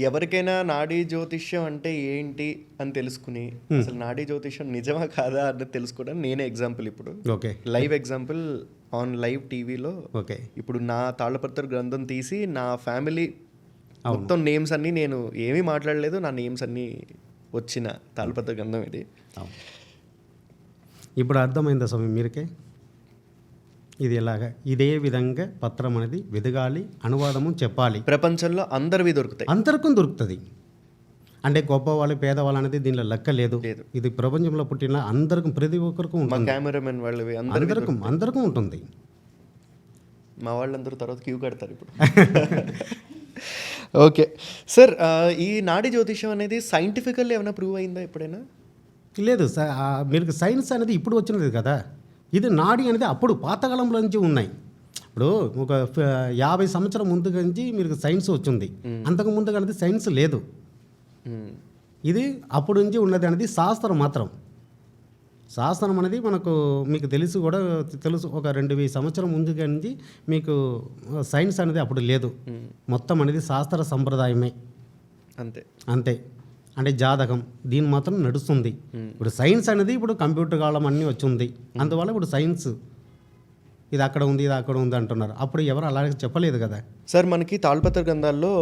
ఎవరికైనా నాడీ జ్యోతిష్యం అంటే ఏంటి అని తెలుసుకుని అసలు నాడీ జ్యోతిష్యం నిజమా కాదా అన్నది తెలుసుకోవడం నేనే ఎగ్జాంపుల్ ఇప్పుడు okay live example on live టీవీలో ఓకే ఇప్పుడు నా తాళపత్ర గ్రంథం తీసి నా ఫ్యామిలీ మొత్తం నేమ్స్ అన్నీ నేను ఏమీ మాట్లాడలేదు, నా నేమ్స్ అన్నీ వచ్చిన తాళపత్ర గ్రంథం ఇది. ఇప్పుడు అర్థమైందా స్వామి మీరుకే ఇది ఎలాగా ఇదే విధంగా పత్రం అనేది వెదగాలి, అనువాదము చెప్పాలి, ప్రపంచంలో అందరివి దొరుకుతాయి, అందరికీ దొరుకుతుంది. అంటే గొప్పవాళ్ళు పేదవాళ్ళు అనేది దీనిలో లెక్క లేదు. ఇది ప్రపంచంలో పుట్టిన అందరికీ ప్రతి ఒక్కరికి మా ఉంటుంది, కెమెరామెన్ వాళ్ళవి అందరికీ ఉంటుంది. మా వాళ్ళందరూ తర్వాత క్యూ కడతారు ఇప్పుడు. ఓకే సార్, ఈ నాడి జ్యోతిషం అనేది సైంటిఫికల్లీ ఏమైనా ప్రూవ్ అయిందా ఎప్పుడైనా? లేదు సార్, మీరు సైన్స్ అనేది ఇప్పుడు వచ్చినది కదా, ఇది నాడి అనేది అప్పుడు పాతకాలంలో నుంచి ఉన్నాయి. ఇప్పుడు ఒక 50 సంవత్సరం ముందు నుంచి మీరు సైన్స్ వచ్చింది, అంతకు ముందు అనేది సైన్స్ లేదు. ఇది అప్పుడు నుంచి ఉన్నది అనేది శాస్త్రం మాత్రం. శాస్త్రం అనేది మీకు తెలుసు ఒక 2000 సంవత్సరం ముందు నుంచి మీకు సైన్స్ అనేది అప్పుడు లేదు. మొత్తం అనేది శాస్త్ర సంప్రదాయమే అంతే. అంటే జాతకం దీని మాత్రం నడుస్తుంది. ఇప్పుడు సైన్స్ అనేది ఇప్పుడు కంప్యూటర్ కాలం అన్నీ వచ్చింది, అందువల్ల ఇప్పుడు సైన్స్ ఇది అక్కడ ఉంది అంటున్నారు. అప్పుడు ఎవరు అలాగే చెప్పలేదు కదా సార్. మనకి తాళపత్ర గ్రంథాల్లో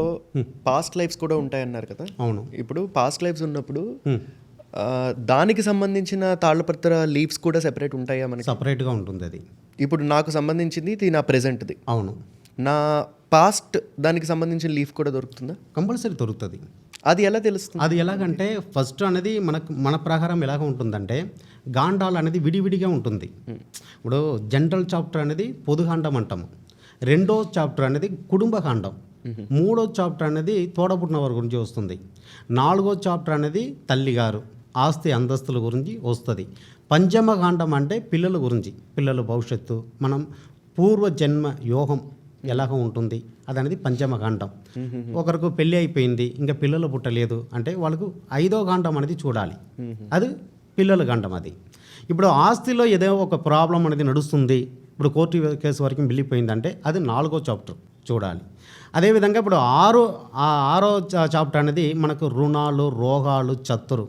పాస్ట్ లైఫ్స్ కూడా ఉంటాయన్నారు కదా. అవును. ఇప్పుడు పాస్ట్ లైఫ్స్ ఉన్నప్పుడు దానికి సంబంధించిన తాళపత్ర లీవ్స్ కూడా సెపరేట్ ఉంటాయా? మనకి సపరేట్గా ఉంటుంది అది. ఇప్పుడు నాకు సంబంధించింది ఇది నా ప్రెజెంట్ది. అవును. నా పాస్ట్ దానికి సంబంధించిన లీఫ్ కూడా దొరుకుతుందా? కంపల్సరీ దొరుకుతుంది. అది ఎలా తెలుస్తుంది? అది ఎలాగంటే ఫస్ట్ అనేది మన ప్రకారం ఎలాగ ఉంటుందంటే గాండాలు అనేది విడివిడిగా ఉంటుంది. ఇప్పుడు జనరల్ చాప్టర్ అనేది పొదుగాండం అంటాము, రెండో చాప్టర్ అనేది కుటుంబ కాండం, మూడో చాప్టర్ అనేది తోడబుట్టిన వారి గురించి వస్తుంది, నాలుగో చాప్టర్ అనేది తల్లిగారు ఆస్తి అంతస్తుల గురించి వస్తుంది, పంచమ కాండం అంటే పిల్లల గురించి, పిల్లల భవిష్యత్తు, మనం పూర్వజన్మ యోగం ఎలాగ ఉంటుంది అది అనేది పంచమ కాండం. ఒకరికి పెళ్ళి అయిపోయింది ఇంకా పిల్లలు పుట్టలేదు అంటే వాళ్ళకు 5వ కాండం అనేది చూడాలి, అది పిల్లల కాండం. అది ఇప్పుడు ఆస్తిలో ఏదో ఒక ప్రాబ్లం అనేది నడుస్తుంది, ఇప్పుడు కోర్టు కేసు వరకు వెళ్ళిపోయిందంటే అది 4వ చాప్టర్ చూడాలి. అదేవిధంగా ఇప్పుడు ఆరో చాప్టర్ అనేది మనకు రుణాలు, రోగాలు, చతురు,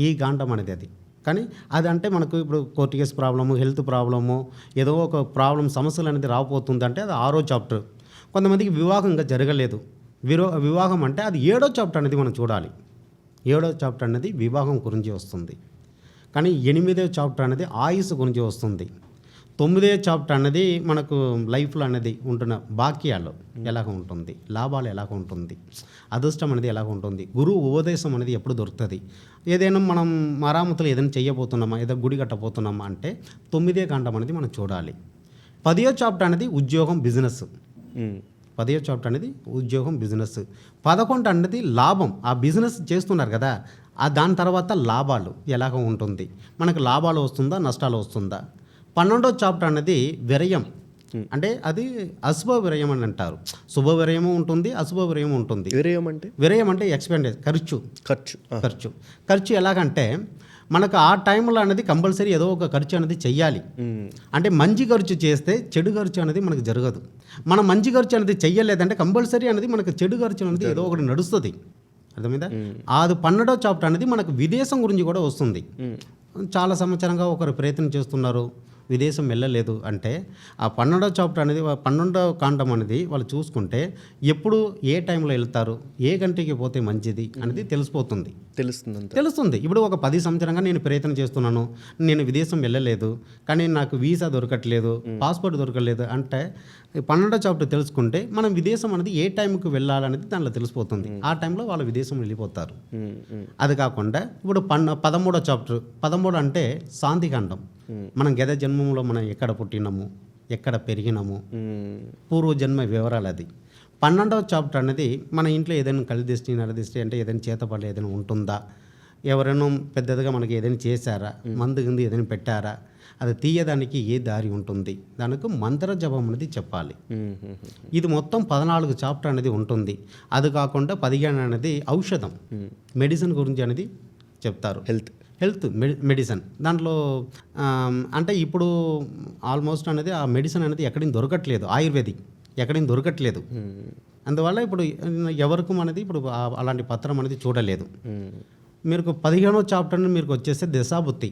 ఈ కాండం అనేది అది. కానీ అది అంటే మనకు ఇప్పుడు court case problem, health problem, ఏదో ఒక ప్రాబ్లం సమస్యలు అనేది రాబోతుంది అంటే అది 6వ చాప్టర్. కొంతమందికి వివాహం ఇంకా జరగలేదు, వివాహం అంటే అది 7వ చాప్టర్ అనేది మనం చూడాలి. 7వ చాప్టర్ అనేది వివాహం గురించి వస్తుంది. కానీ 8వ చాప్టర్ అనేది ఆయుష్ గురించి వస్తుంది. 9వ చాప్టర్ అనేది మనకు లైఫ్లో అనేది ఉంటున్న బాక్యాలు ఎలాగ ఉంటుంది, లాభాలు ఎలాగ ఉంటుంది, అదృష్టం అనేది ఎలాగ ఉంటుంది, గురువు ఉపదేశం అనేది ఎప్పుడు దొరుకుతుంది, ఏదైనా మనం మరామతులు ఏదైనా చేయబోతున్నామా, ఏదో గుడి కట్టబోతున్నామా అంటే 9వ కాండం అనేది మనం చూడాలి. 10వ చాప్టర్ అనేది ఉద్యోగం, బిజినెస్. 10వ చాప్టర్ అనేది ఉద్యోగం, బిజినెస్. 11 అనేది లాభం, ఆ బిజినెస్ చేస్తున్నారు కదా దాని తర్వాత లాభాలు ఎలాగ ఉంటుంది, మనకు లాభాలు వస్తుందా నష్టాలు వస్తుందా. 12వ చాప్టర్ అనేది వ్యయం, అంటే అది అశుభ వ్యయం అని అంటారు. శుభ వ్యయము ఉంటుంది, అశుభ వ్యయం ఉంటుంది. వ్యయం అంటే ఎక్స్పెండిచర్, ఖర్చు ఎలాగంటే మనకు ఆ టైంలో అనేది కంపల్సరీ ఏదో ఒక ఖర్చు అనేది చెయ్యాలి. అంటే మంచి ఖర్చు చేస్తే చెడు ఖర్చు అనేది మనకు జరగదు. మనం మంచి ఖర్చు అనేది చెయ్యలేదంటే కంపల్సరీ అనేది మనకు చెడు ఖర్చు అనేది ఏదో ఒకటి నడుస్తుంది. అర్థమైందా? అది 12వ చాప్టర్ అనేది మనకు విదేశం గురించి కూడా వస్తుంది. చాలా సంవత్సరంగా ఒకరు ప్రయత్నం చేస్తున్నారు, విదేశం వెళ్ళలేదు అంటే ఆ 12వ చాప్టర్ అనేది 12వ కాండం అనేది వాళ్ళు చూసుకుంటే ఎప్పుడు ఏ టైంలో వెళ్తారు, ఏ గంటకి పోతే మంచిది అనేది తెలుస్తుంది. ఇప్పుడు ఒక 10 సంవత్సరంగా నేను ప్రయత్నం చేస్తున్నాను, నేను విదేశం వెళ్ళలేదు, కానీ నాకు వీసా దొరకట్లేదు, పాస్పోర్ట్ దొరకలేదు అంటే 12వ చాప్టర్ తెలుసుకుంటే మనం విదేశం అనేది ఏ టైంకి వెళ్ళాలనేది దానిలో తెలిసిపోతుంది. ఆ టైంలో వాళ్ళు విదేశం వెళ్ళిపోతారు. అది కాకుండా ఇప్పుడు 13వ చాప్టర్, 13 అంటే శాంతికాండం, మనం గత జన్మంలో మనం ఎక్కడ పుట్టినాము, ఎక్కడ పెరిగినాము, పూర్వజన్మ వివరాలు. అది 12వ చాప్టర్ అనేది మన ఇంట్లో ఏదైనా కలిదిష్టి నరదిష్టి అంటే ఏదైనా చేతపడి ఏదైనా ఉంటుందా, ఎవరైనా పెద్దదిగా మనకి ఏదైనా చేశారా, మందు కింద ఏదైనా పెట్టారా, అది తీయడానికి ఏ దారి ఉంటుంది, దానికి మంత్ర జపం అనేది చెప్పాలి. ఇది మొత్తం 14 చాప్టర్ అనేది ఉంటుంది. అది కాకుండా 15 అనేది ఔషధం, మెడిసిన్ గురించి అనేది చెప్తారు. హెల్త్ మెడిసిన్ దాంట్లో అంటే ఇప్పుడు ఆల్మోస్ట్ అనేది ఆ మెడిసిన్ అనేది ఎక్కడైనా దొరకట్లేదు, ఆయుర్వేదిక్ ఎక్కడైనా దొరకట్లేదు. అందువల్ల ఇప్పుడు ఎవరికి అనేది ఇప్పుడు అలాంటి పత్రం అనేది చూడలేదు. మీరు 15వ చాప్టర్ మీకు వచ్చేస్తే దశాబుద్ధి.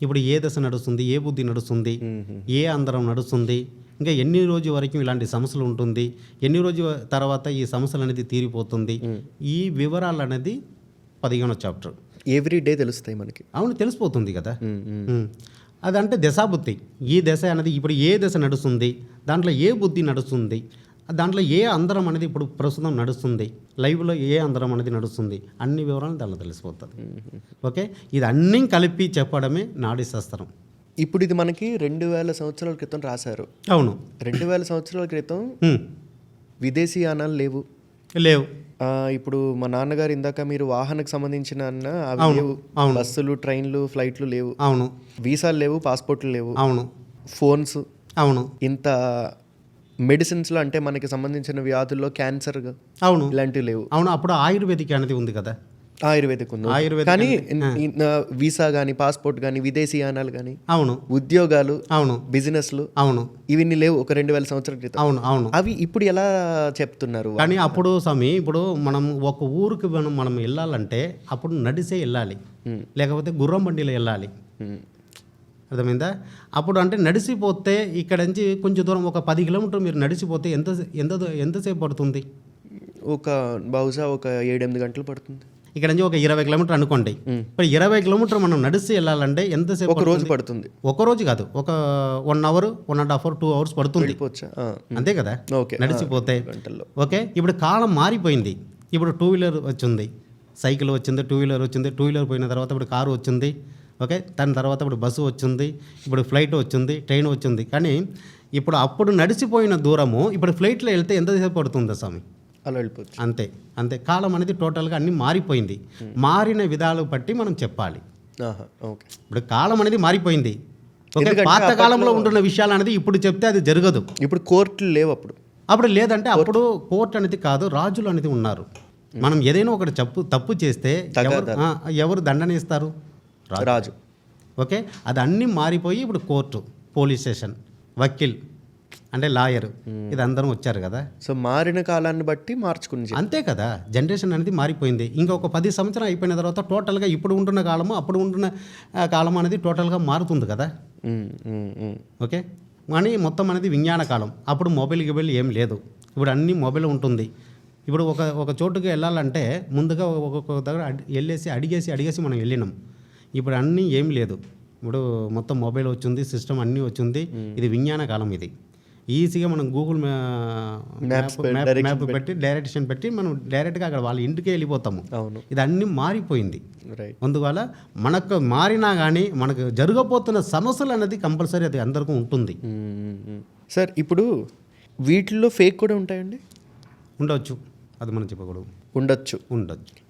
ఇప్పుడు ఏ దశ నడుస్తుంది, ఏ బుద్ధి నడుస్తుంది, ఏ అందరం నడుస్తుంది, ఇంకా ఎన్ని రోజు వరకు ఇలాంటి సమస్యలు ఉంటుంది, ఎన్ని రోజు తర్వాత ఈ సమస్యలు అనేది తీరిపోతుంది, ఈ వివరాలు అనేది 15వ చాప్టర్. ఎవ్రీ డే తెలుస్తాయి మనకి. అవును, తెలిసిపోతుంది కదా. అదంటే దశాబుద్ధి. ఈ దశ అనేది ఇప్పుడు ఏ దశ నడుస్తుంది, దాంట్లో ఏ బుద్ధి నడుస్తుంది, దాంట్లో ఏ అందరం అనేది ఇప్పుడు ప్రస్తుతం నడుస్తుంది, లైవ్లో ఏ అందరం అనేది నడుస్తుంది, అన్ని వివరాలు దాంట్లో తెలిసిపోతుంది. ఓకే, ఇది అన్నీ కలిపి చెప్పడమే నాడీ శాస్త్రం. ఇప్పుడు ఇది మనకి 2000 సంవత్సరాల క్రితం రాశారు. అవును, 2000 సంవత్సరాల క్రితం విదేశీ యానాలు లేవు. లేవు. ఇప్పుడు మా నాన్నగారు ఇందాక మీరు వాహనకు సంబంధించిన అన్న అవి అవును, లేవు. అవును. బస్సులు, ట్రైన్లు, ఫ్లైట్లు లేవు. అవును, వీసాలు లేవు, పాస్పోర్ట్లు లేవు. అవును, ఫోన్స్. అవును, ఇంత మెడిసిన్స్లో అంటే మనకి సంబంధించిన వ్యాధుల్లో క్యాన్సర్ అవును, ఇలాంటివి లేవు. అవును. అప్పుడు ఆయుర్వేదిక్ అనేది ఉంది కదా. ఆయుర్వేదిక్ ఉంది. ఆయుర్వేదిక్ కానీ వీసా కానీ, పాస్పోర్ట్ కానీ, విదేశీ యానాలు కానీ, అవును, ఉద్యోగాలు, అవును, బిజినెస్లు, అవును, ఇవన్నీ లేవు ఒక 2000 సంవత్సరాల క్రితం. అవును, అవును. అవి ఇప్పుడు ఎలా చెప్తున్నారు? కానీ అప్పుడు స్వామి, ఇప్పుడు మనం ఒక ఊరికి మనం వెళ్ళాలంటే అప్పుడు నడిసే వెళ్ళాలి, లేకపోతే గుర్రం బండిలో వెళ్ళాలి. అర్థమైందా? అప్పుడు అంటే నడిచిపోతే ఇక్కడ నుంచి కొంచెం దూరం ఒక 10 కిలోమీటర్లు మీరు నడిచిపోతే ఎంతసేపు పడుతుంది? బహుశా ఒక 7-8 గంటలు పడుతుంది. ఇక్కడ నుంచి ఒక 20 కిలోమీటర్ అనుకోండి. ఇప్పుడు 20 కిలోమీటర్ మనం నడిచి వెళ్ళాలంటే ఎంతసేపు? ఒక రోజు పడుతుంది. ఒక రోజు కాదు, ఒక 1 అవర్, 1.5 అవర్, 2 అవర్స్ పడుతుంది. అంతే కదా నడిచిపోతే. ఓకే, ఇప్పుడు కాలం మారిపోయింది. ఇప్పుడు 2 వీలర్ వచ్చింది, సైకిల్ వచ్చింది, 2 వీలర్ వచ్చింది. 2 వీలర్ పోయిన తర్వాత ఇప్పుడు కారు వచ్చింది. ఓకే, దాని తర్వాత ఇప్పుడు బస్సు వచ్చింది, ఇప్పుడు ఫ్లైట్ వచ్చింది, ట్రైన్ వచ్చింది. కానీ ఇప్పుడు అప్పుడు నడిచిపోయిన దూరము ఇప్పుడు ఫ్లైట్లో వెళ్తే ఎంతసేపు పడుతుందా స్వామి? అలా వెళ్ళిపోవచ్చు. అంతే అంతే. కాలం అనేది టోటల్గా అన్నీ మారిపోయింది. మారిన విధాలు బట్టి మనం చెప్పాలి. ఓకే, ఇప్పుడు కాలం అనేది మారిపోయింది. ఓకే, పాత కాలంలో ఉంటున్న విషయాలు అనేది ఇప్పుడు చెప్తే అది జరగదు. ఇప్పుడు కోర్టులు లేవు. అప్పుడు లేదంటే అప్పుడు కోర్టు అనేది కాదు, రాజులు అనేది ఉన్నారు. మనం ఏదైనా ఒకటి తప్పు చేస్తే ఎవరు దండన ఇస్తారు? రాజు. ఓకే, అది అన్నీ మారిపోయి ఇప్పుడు కోర్టు, పోలీస్ స్టేషన్, వకీల్ అంటే లాయర్, ఇది అందరం వచ్చారు కదా. సో మారిన కాలాన్ని బట్టి మార్చుకుని అంతే కదా. జనరేషన్ అనేది మారిపోయింది. ఇంకొక 10 సంవత్సరం అయిపోయిన తర్వాత టోటల్గా ఇప్పుడు ఉంటున్న కాలము అప్పుడు ఉంటున్న కాలం అనేది టోటల్గా మారుతుంది కదా. ఓకే, కానీ మొత్తం అనేది విజ్ఞాన కాలం. అప్పుడు మొబైల్ ఏం లేదు, ఇప్పుడు అన్నీ మొబైల్ ఉంటుంది. ఇప్పుడు ఒక చోటుకి వెళ్ళాలంటే ముందుగా ఒక్కొక్క దగ్గర అడిగేసి మనం వెళ్ళినాం. ఇప్పుడు అన్నీ ఏం లేదు, ఇప్పుడు మొత్తం మొబైల్ వచ్చింది, సిస్టమ్ అన్నీ వచ్చింది. ఇది విజ్ఞాన కాలం. ఇది ఈజీగా మనం గూగుల్ మ్యాప్ పెట్టి డైరెక్షన్ పెట్టి మనం డైరెక్ట్గా అక్కడ వాళ్ళ ఇంటికి వెళ్ళిపోతాము. ఇది అన్నీ మారిపోయింది. అందువల్ల మనకు మారినా కానీ మనకు జరగబోతున్న సమస్యలు అనేది కంపల్సరీ అది అందరికీ ఉంటుంది. సార్, ఇప్పుడు వీటిల్లో ఫేక్ కూడా ఉంటాయండి? ఉండవచ్చు, అది మనం చెప్పకూడదు. ఉండొచ్చు.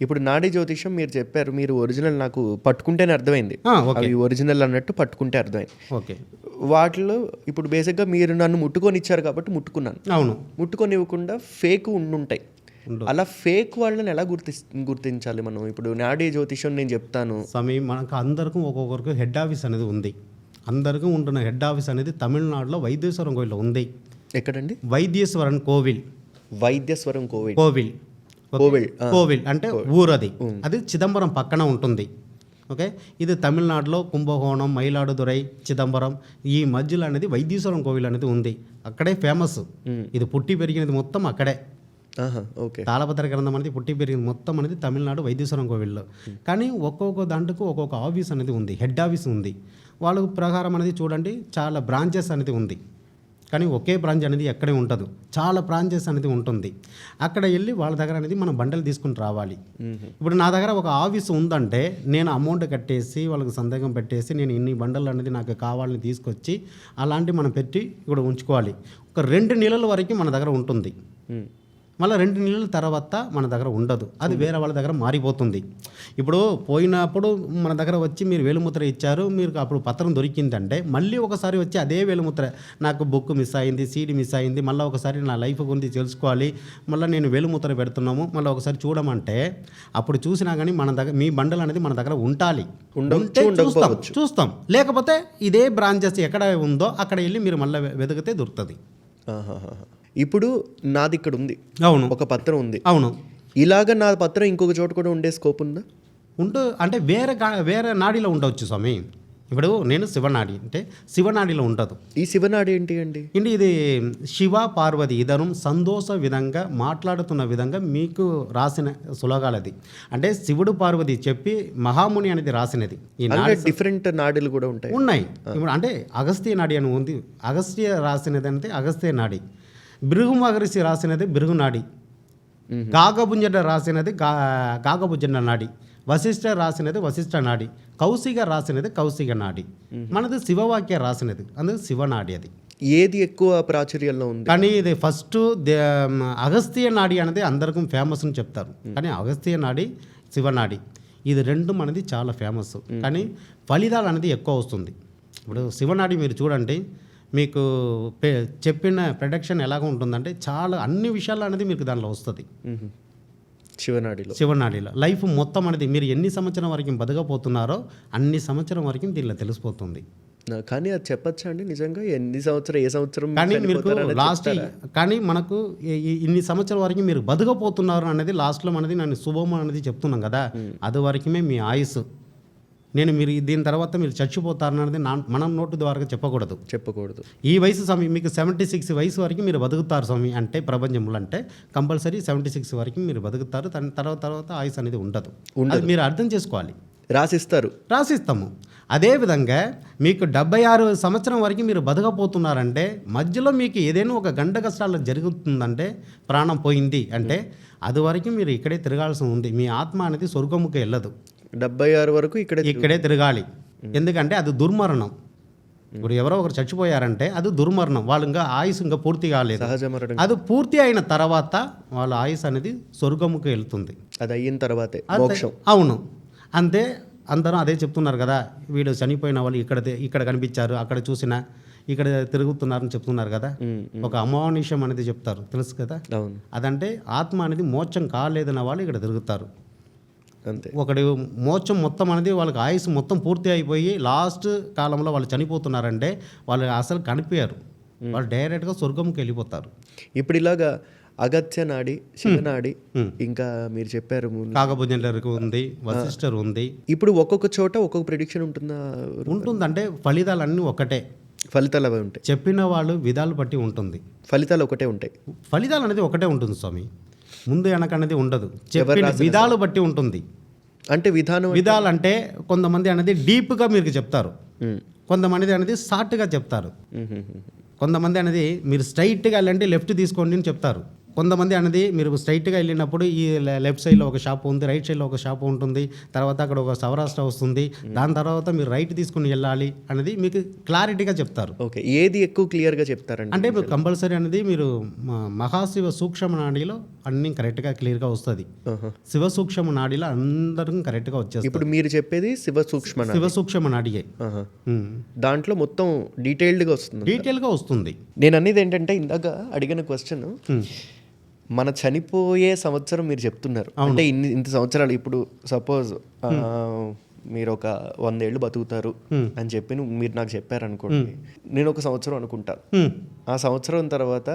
ఇప్పుడు నాడీ జ్యోతిషం మీరు చెప్పారు, మీరు ఒరిజినల్ నాకు పట్టుకుంటేనే అర్థమైంది. అవి ఒరిజినల్ అన్నట్టు పట్టుకుంటే అర్థమైంది. ఓకే, వాటిలో ఇప్పుడు బేసిక్గా మీరు నన్ను ముట్టుకొని ఇచ్చారు కాబట్టి ముట్టుకున్నాను. అవును, ముట్టుకొని ఇవ్వకుండా ఫేక్ ఉండుంటాయి. అలా ఫేక్ వాళ్ళని ఎలా గుర్తించాలి మనం? ఇప్పుడు నాడీ జ్యోతిషం నేను చెప్తాను స్వామి, మనకు అందరికీ ఒక్కొక్కరికి హెడ్ ఆఫీస్ అనేది ఉంది. అందరికీ ఉంటున్న హెడ్ ఆఫీస్ అనేది తమిళనాడులో వైద్యేశ్వరం కోవిల్లో ఉంది. ఎక్కడండి? వైద్యేశ్వరం కోవిల్. వైద్యేశ్వరం కోవిల్. కోవిల్ అంటే ఊరు. అది చిదంబరం పక్కన ఉంటుంది. ఓకే, ఇది తమిళనాడులో కుంభకోణం, మయిలాడుదురై, చిదంబరం ఈ మధ్యలో అనేది వైద్యేశ్వరం కోవిల్ అనేది ఉంది. అక్కడే ఫేమస్. ఇది పుట్టి పెరిగినది మొత్తం అక్కడే. తాళపత్ర గ్రంథం అనేది పుట్టి పెరిగింది మొత్తం అనేది తమిళనాడు వైద్యేశ్వరం కోవిల్లో. కానీ ఒక్కొక్క దాంట్లో ఒక్కొక్క ఆఫీస్ అనేది ఉంది, హెడ్ ఆఫీస్ ఉంది. వాళ్ళ ప్రకారం అనేది చూడండి, చాలా బ్రాంచెస్ అనేది ఉంది. కానీ ఒకే బ్రాంచ్ అనేది ఎక్కడే ఉండదు, చాలా బ్రాంచెస్ అనేది ఉంటుంది. అక్కడ వెళ్ళి వాళ్ళ దగ్గర అనేది మనం బండలు తీసుకుని రావాలి. ఇప్పుడు నా దగ్గర ఒక ఆఫీస్ ఉందంటే నేను అమౌంట్ కట్టేసి వాళ్ళకి సందేహం పెట్టేసి నేను ఇన్ని బండలు అనేది నాకు కావాలని తీసుకొచ్చి అలాంటివి మనం పెట్టి ఇక్కడ ఉంచుకోవాలి. ఒక 2 నెలల వరకు మన దగ్గర ఉంటుంది. మళ్ళీ 2 నెలల తర్వాత మన దగ్గర ఉండదు, అది వేరే వాళ్ళ దగ్గర మారిపోతుంది. ఇప్పుడు పోయినప్పుడు మన దగ్గర వచ్చి మీరు వేలుముద్ర ఇచ్చారు, మీరు అప్పుడు పత్రం దొరికిందంటే మళ్ళీ ఒకసారి వచ్చి అదే వేలుముద్ర, నాకు బుక్ మిస్ అయింది, సీడీ మిస్ అయింది, మళ్ళీ ఒకసారి నా లైఫ్ గురించి తెలుసుకోవాలి, మళ్ళీ నేను వేలుముద్ర పెడుతున్నాము, మళ్ళీ ఒకసారి చూడమంటే అప్పుడు చూసినా కానీ మన దగ్గర మీ బండలు అనేది మన దగ్గర ఉండాలి. చూస్తాం. లేకపోతే ఇదే బ్రాంచెస్ ఎక్కడ ఉందో అక్కడ వెళ్ళి మీరు మళ్ళీ వెతికితే దొరుకుతుంది. ఇప్పుడు నాది ఇక్కడ ఉంది, అవును ఒక పత్రం ఉంది. అవును ఇలాగ నా పత్రం ఇంకొక చోట కూడా ఉండే స్కోప్ ఉందా? అంటే వేరే నాడిలో ఉండవచ్చు స్వామి. ఇప్పుడు నేను శివనాడి అంటే శివనాడిలో ఉండదు. ఈ శివనాడి ఏంటి అండి? ఇది శివ పార్వతి ఇద్దరు సంతోష విధంగా మాట్లాడుతున్న విధంగా మీకు రాసిన సులగాలది. అంటే శివుడు పార్వతి చెప్పి మహాముని అనేది రాసినది. ఈ నాడి డిఫరెంట్ నాడులు కూడా ఉంటాయి. ఉన్నాయి. ఇప్పుడు అంటే అగస్త్య నాడి అని ఉంది. అగస్త్య రాసినది అంటే అగస్త్య నాడి. భృగు మహర్షి రాసినది భృగు నాడి. గాగభుంజన రాసినది గాగభుంజన నాడి. వశిష్ఠ రాసినది వశిష్ఠ నాడి. కౌశిక రాసినది కౌశిక నాడి. మనది శివవాక్య రాసినది అందుకు శివనాడి. అది ఏది ఎక్కువ ప్రాచుర్యంలో ఉంది? కానీ ఇది ఫస్ట్ అగస్త్య నాడి అనేది అందరికీ ఫేమస్ అని చెప్తారు. కానీ అగస్త్య నాడి శివనాడి ఇది రెండు మనది చాలా ఫేమస్. కానీ ఫలితాలు అనేది ఎక్కువ వస్తుంది. ఇప్పుడు శివనాడి మీరు చూడండి, మీకు చెప్పిన ప్రొడక్షన్ ఎలాగ ఉంటుందంటే చాలా అన్ని విషయాలు అనేది మీకు దానిలో వస్తుంది. శివనాడిలో లైఫ్ మొత్తం అనేది మీరు ఎన్ని సంవత్సరం వరకు బతకపోతున్నారో అన్ని సంవత్సరం వరకు దీనిలో తెలిసిపోతుంది. కానీ అది చెప్పచ్చా అండి నిజంగా ఏ సంవత్సరం కానీ మీకు లాస్ట్ కానీ మనకు ఇన్ని సంవత్సరం వరకు మీరు బతకపోతున్నారు అనేది లాస్ట్లో మనది నేను శుభం అనేది చెప్తున్నాం కదా, అది వరకుమే మీ ఆయుస్. నేను మీరు దీని తర్వాత మీరు చచ్చిపోతారన్నది మనం నోటు ద్వారా చెప్పకూడదు. ఈ వయసు స్వామి మీకు 76 వయసు వరకు మీరు బతుకుతారు స్వామి అంటే ప్రపంచంలో అంటే కంపల్సరీ 76 వరకు మీరు బతుకుతారు. దాని తర్వాత ఆయుస్ అనేది ఉండదు. అది మీరు అర్థం చేసుకోవాలి. రాసిస్తాము. అదేవిధంగా మీకు 76 సంవత్సరం వరకు మీరు బతకపోతున్నారంటే మధ్యలో మీకు ఏదైనా ఒక గంట కష్టాలు జరుగుతుందంటే ప్రాణం పోయింది అంటే అది వరకు మీరు ఇక్కడే తిరగాల్సి ఉంది. మీ ఆత్మ అనేది స్వర్గముకి వెళ్ళదు. 76 వరకు ఇక్కడే తిరగాలి. ఎందుకంటే అది దుర్మరణం. ఇప్పుడు ఎవరో ఒకరు చచ్చిపోయారంటే అది దుర్మరణం. వాళ్ళు ఇంకా ఆయుష్ ఇంకా పూర్తి కాలేదు. అది పూర్తి అయిన తర్వాత వాళ్ళ ఆయుష్ అనేది స్వర్గముకి వెళ్తుంది. అది అయిన తర్వాతే మోక్షం. అవును అంతే. అందరూ అదే చెప్తున్నారు కదా, వీడు చనిపోయిన వాళ్ళు ఇక్కడ కనిపించారు, అక్కడ చూసినా ఇక్కడ తిరుగుతున్నారని చెప్తున్నారు కదా. ఒక అమానుష్యం అనేది చెప్తారు తెలుసు కదా. అదంటే ఆత్మ అనేది మోక్షం కాలేదన్న వాళ్ళు ఇక్కడ తిరుగుతారు. అంతే. ఒకటి మోక్షం మొత్తం అనేది వాళ్ళకి ఆయుష్ మొత్తం పూర్తి అయిపోయి లాస్ట్ కాలంలో వాళ్ళు చనిపోతున్నారంటే వాళ్ళు అసలు కనిపించారు. వాళ్ళు డైరెక్ట్గా స్వర్గంకి వెళ్ళిపోతారు. ఇప్పుడు ఇలాగా అగత్య నాడి, శివనాడి, ఇంకా మీరు చెప్పారు కాగభుజనకు ఉంది, వశిష్ఠర్ ఉంది. ఇప్పుడు ఒక్కొక్క చోట ఒక్కొక్క ప్రిడిక్షన్ ఉంటుందంటే ఫలితాలు అన్నీ ఒకటే. ఫలితాలు అవి ఉంటాయి. చెప్పిన వాళ్ళు విధాలు బట్టి ఉంటుంది. ఫలితాలు ఒకటే ఉంటాయి. ఫలితాలు అనేది ఒకటే ఉంటుంది స్వామి. ముందు వెనక అనేది ఉండదు. చెప్పిన విధాలు బట్టి ఉంటుంది. అంటే విధాలు అంటే కొంతమంది అనేది డీప్గా మీకు చెప్తారు, కొంతమంది అనేది షార్ట్గా చెప్తారు, కొంతమంది అనేది మీరు స్ట్రైట్గా వెళ్ళండి లెఫ్ట్ తీసుకోండి అని చెప్తారు. కొంతమంది అనేది మీరు స్ట్రైట్గా వెళ్ళినప్పుడు ఈ లెఫ్ట్ సైడ్లో ఒక షాప్ ఉంది, రైట్ సైడ్లో ఒక షాప్ ఉంటుంది, తర్వాత అక్కడ ఒక సౌరాష్ట్ర వస్తుంది, దాని తర్వాత మీరు రైట్ తీసుకుని వెళ్ళాలి అనేది మీకు క్లారిటీగా చెప్తారు. ఓకే, ఏది ఎక్కువ క్లియర్గా చెప్తారండి? అంటే మీరు కంపల్సరీ అనేది మీరు మహాశివ సూక్ష్మ నాడిలో అన్నీ కరెక్ట్గా క్లియర్గా వస్తుంది. శివ సూక్ష్మ నాడిలో అందరం కరెక్ట్గా వచ్చేస్తుంది. ఇప్పుడు మీరు చెప్పేది శివ సూక్ష్మ నాడియే. దాంట్లో మొత్తం డీటెయిల్గా వస్తుంది. నేను అనేది ఏంటంటే ఇందాక అడిగిన క్వశ్చన్, మన చనిపోయే సంవత్సరం మీరు చెప్తున్నారు అంటే ఇంత సంవత్సరాలు. ఇప్పుడు సపోజ్ మీరు ఒక 100 ఏళ్ళు బతుకుతారు అని చెప్పి మీరు నాకు చెప్పారనుకోండి, నేను ఒక సంవత్సరం అనుకుంటాను. ఆ సంవత్సరం తర్వాత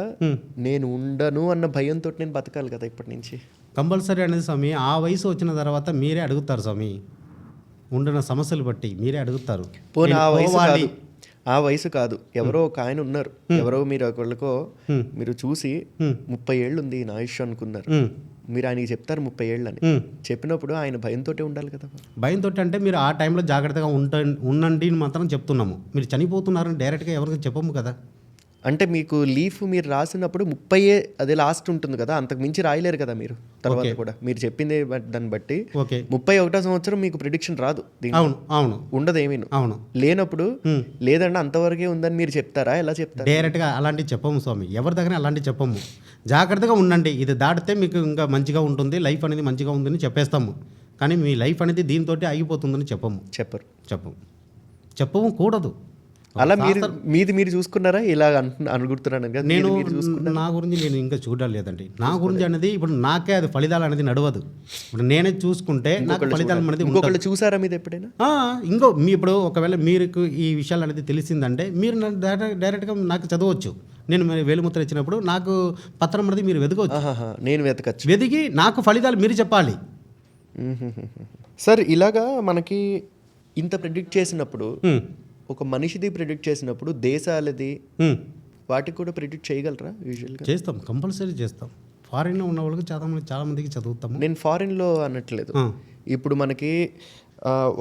నేను ఉండను అన్న భయంతో నేను బతకాలి కదా ఇప్పటి నుంచి. కంపల్సరీ అనేది స్వామి ఆ వయసు వచ్చిన తర్వాత మీరే అడుగుతారు స్వామి. ఉండిన సమస్యలు బట్టి మీరే అడుగుతారు. ఆ వయసు కాదు, ఎవరో ఒక ఆయన ఉన్నారు, ఎవరో మీరు ఒకళ్ళకో మీరు చూసి 30 ఏళ్ళు ఉంది నా ఆయుష్ అనుకున్నారు, మీరు ఆయనకి చెప్తారు 30 ఏళ్ళు అని చెప్పినప్పుడు ఆయన భయంతో ఉండాలి కదా. భయంతో అంటే మీరు ఆ టైంలో జాగ్రత్తగా ఉండండి మాత్రం చెప్తున్నాము. మీరు చనిపోతున్నారని డైరెక్ట్గా ఎవరికి చెప్పము కదా. అంటే మీకు లీఫ్ మీరు రాసినప్పుడు 30 అదే లాస్ట్ ఉంటుంది కదా, అంతకు మించి రాయలేరు కదా మీరు. తర్వాత కూడా మీరు చెప్పింది దాన్ని బట్టి 31వ సంవత్సరం మీకు ప్రిడిక్షన్ రాదు. అవును ఉండదు ఏమీ. అవును లేనప్పుడు లేదండి అంతవరకే ఉందని మీరు చెప్తారా? ఎలా చెప్తారు? డైరెక్ట్గా అలాంటివి చెప్పము స్వామి, ఎవరి దగ్గర అలాంటివి చెప్పము. జాగ్రత్తగా ఉండండి, ఇది దాటితే మీకు ఇంకా మంచిగా ఉంటుంది, లైఫ్ అనేది మంచిగా ఉందని చెప్పేస్తాము. కానీ మీ లైఫ్ అనేది దీంతో ఆగిపోతుందని చెప్పము కూడదు. అలా మీరు చూసుకున్నారా? ఇలా అనుకుంటున్నాను కదా. నేను నా గురించి నేను ఇంకా చూడాలి లేదండి. నా గురించి అనేది ఇప్పుడు నాకే అది ఫలితాలు అనేది నడవదు. ఇప్పుడు నేనే చూసుకుంటే నాకు ఫలితాలు అనేది ఇంకొకళ్ళు చూసారా మీరు ఎప్పుడైనా? మీ ఇప్పుడు ఒకవేళ మీకు ఈ విషయాలు అనేది తెలిసిందంటే మీరు డైరెక్ట్గా నాకు చదవచ్చు, నేను వేలిముద్ర ఇచ్చినప్పుడు నాకు పత్రం అనేది మీరు వెతకవచ్చు. నేను వెతకచ్చు. వెతికి నాకు ఫలితాలు మీరు చెప్పాలి. సార్ ఇలాగా మనకి ఇంత ప్రిడిక్ట్ చేసినప్పుడు, ఒక మనిషిది ప్రిడిక్ట్ చేసినప్పుడు దేశాలది వాటికి కూడా ప్రిడిక్ట్ చేయగలరా? యూజువల్గా చేస్తాం, కంపల్సరీ చేస్తాం. ఫారిన్లో ఉన్న వాళ్ళకి చాలా మందికి చదువుతాము. నేను ఫారిన్లో అనట్లేదు. ఇప్పుడు మనకి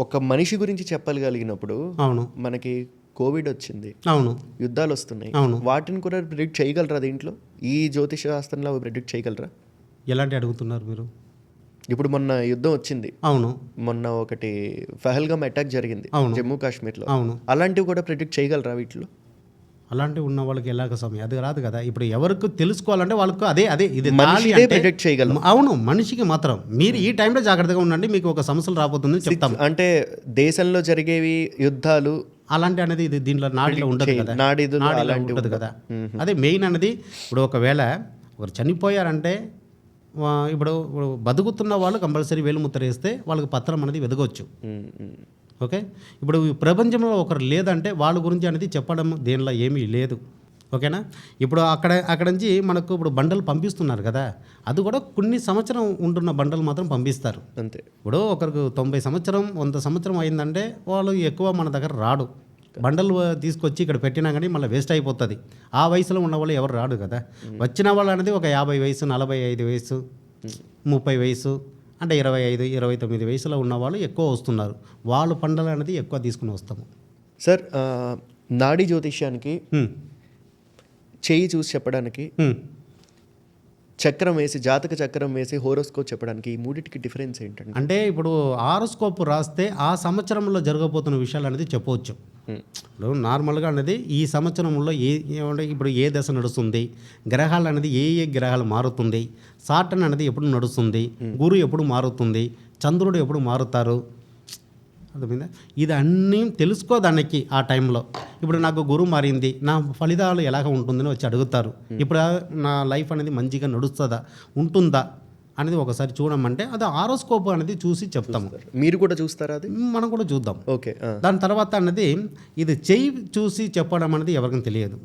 ఒక మనిషి గురించి చెప్పగలిగినప్పుడు, అవును, మనకి కోవిడ్ వచ్చింది, అవును, యుద్ధాలు వస్తున్నాయి, అవును, వాటిని కూడా ప్రిడిక్ట్ చేయగలరా దీంట్లో? ఈ జ్యోతిష శాస్త్రంలో అవి ప్రిడిక్ట్ చేయగలరా? ఎలాంటి అడుగుతున్నారు మీరు? ఇప్పుడు మొన్న యుద్ధం వచ్చింది, అవును, మొన్న ఒకటి పహల్గామ్ అటాక్ జరిగింది జమ్మూ కాశ్మీర్లో, అవును, అలాంటివి కూడా ప్రిడిక్ట్ చేయగలరా వీటిలో? అలాంటివి ఉన్న వాళ్ళకి ఎలాగ సమయం అది రాదు కదా. ఇప్పుడు ఎవరికి తెలుసుకోవాలంటే వాళ్ళకు అదే ఇది మనిషిదే ప్రిడిక్ట్ చేయగలం. అవును, మనిషికి మాత్రం మీరు ఈ టైంలో జాగ్రత్తగా ఉండండి, మీకు ఒక సమస్యలు రాబోతుందని చెప్తాం. అంటే దేశంలో జరిగేవి యుద్ధాలు అలాంటి అనేది ఇది దీంట్లో నాడిలో ఉండదు కదా, నాడిలో ఉంటుంది కదా. అదే మెయిన్ అనేది. ఇప్పుడు ఒకవేళ ఒకరు చనిపోయారంటే ఇప్పుడు బతుకుతున్న వాళ్ళు కంపల్సరీ వేలుముద్ర వేస్తే వాళ్ళకి పత్రం అనేది వెతకవచ్చు. ఓకే, ఇప్పుడు ఈ ప్రపంచంలో ఒకరు లేదంటే వాళ్ళ గురించి అనేది చెప్పడం దేనిలో ఏమీ లేదు. ఓకేనా? ఇప్పుడు అక్కడ నుంచి మనకు ఇప్పుడు బండలు పంపిస్తున్నారు కదా, అది కూడా కొన్ని సంవత్సరం ఉంటున్న బండలు మాత్రం పంపిస్తారు అంతే. ఇప్పుడు ఒకరికి 90 సంవత్సరం 100 సంవత్సరం అయిందంటే వాళ్ళు ఎక్కువ మన దగ్గర రాడు. బండలు తీసుకొచ్చి ఇక్కడ పెట్టినా కానీ మళ్ళీ వేస్ట్ అయిపోతుంది. ఆ వయసులో ఉన్న వాళ్ళు ఎవరు రాడు కదా. వచ్చిన వాళ్ళు అనేది ఒక 50 వయసు, 45 వయసు, 30 వయసు, అంటే 25, 29 వయసులో ఉన్న వాళ్ళు ఎక్కువ వస్తున్నారు. వాళ్ళు పండలు అనేది ఎక్కువ తీసుకుని వస్తాము. సార్ నాడీ జ్యోతిష్యానికి, చేయి చూసి చెప్పడానికి, చక్రం వేసి జాతక చక్రం వేసి హోరోస్కోప్ చెప్పడానికి, ఈ మూడింటికి డిఫరెన్స్ ఏంటంటే? అంటే ఇప్పుడు హారోస్కోప్ రాస్తే ఆ సంవత్సరంలో జరగబోతున్న విషయాలు అనేది చెప్పవచ్చు. ఇప్పుడు నార్మల్గా అనేది ఈ సంవత్సరంలో ఇప్పుడు ఏ దశ నడుస్తుంది, గ్రహాలు అనేది ఏ గ్రహాలు మారుతుంది, సాటర్న్ అనేది ఎప్పుడు నడుస్తుంది, గురు ఎప్పుడు మారుతుంది, చంద్రుడు ఎప్పుడు మారుతారు, అర్థమైందా? ఇది అన్నీ తెలుసుకోదానికి ఆ టైంలో. ఇప్పుడు నాకు గురువు మారింది, నా ఫలితాలు ఎలాగ ఉంటుందని వచ్చి అడుగుతారు. ఇప్పుడు నా లైఫ్ అనేది మంచిగా నడుస్తుందా ఉంటుందా అనేది ఒకసారి చూడమంటే అది హారోస్కోప్ అనేది చూసి చెప్తాము. మీరు కూడా చూస్తారా? అది మనం కూడా చూద్దాం. ఓకే. దాని తర్వాత అనేది ఇది చెయ్యి చూసి చెప్పడం అనేది ఎవరికీ తెలియదు,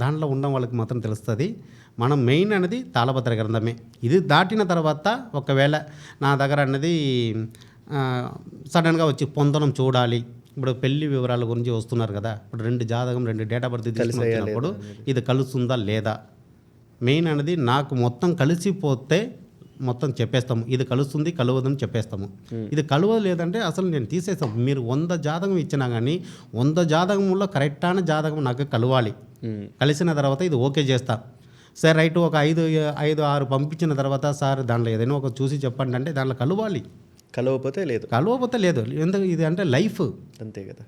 దాంట్లో ఉండడం వాళ్ళకి మాత్రం తెలుస్తుంది. మనం మెయిన్ అనేది తాళపత్ర గ్రంథమే. ఇది దాటిన తర్వాత ఒకవేళ నా దగ్గర అనేది సడన్గా వచ్చి పొందడం చూడాలి. ఇప్పుడు పెళ్లి వివరాల గురించి వస్తున్నారు కదా, ఇప్పుడు 2 జాతకం 2 డేట్ ఆఫ్ బర్త్ తీసుకున్నప్పుడు ఇది కలుస్తుందా లేదా, మెయిన్ అనేది నాకు మొత్తం కలిసిపోతే మొత్తం చెప్పేస్తాము. ఇది కలుస్తుంది కలవదని చెప్పేస్తాము. ఇది కలవదు లేదంటే అసలు నేను తీసేస్తాం. మీరు 100 జాతకం ఇచ్చినా కానీ 100 జాతకంలో కరెక్ట్ అయిన జాతకం నాకు కలవాలి. కలిసిన తర్వాత ఇది ఓకే చేస్తా. సార్ రైట్, ఒక 5-6 పంపించిన తర్వాత సార్ దాంట్లో ఏదైనా ఒక చూసి చెప్పండి అంటే దాంట్లో కలవాలి. కలవపోతే లేదు. ఎందుకు ఇది అంటే లైఫ్ అంతే కదా.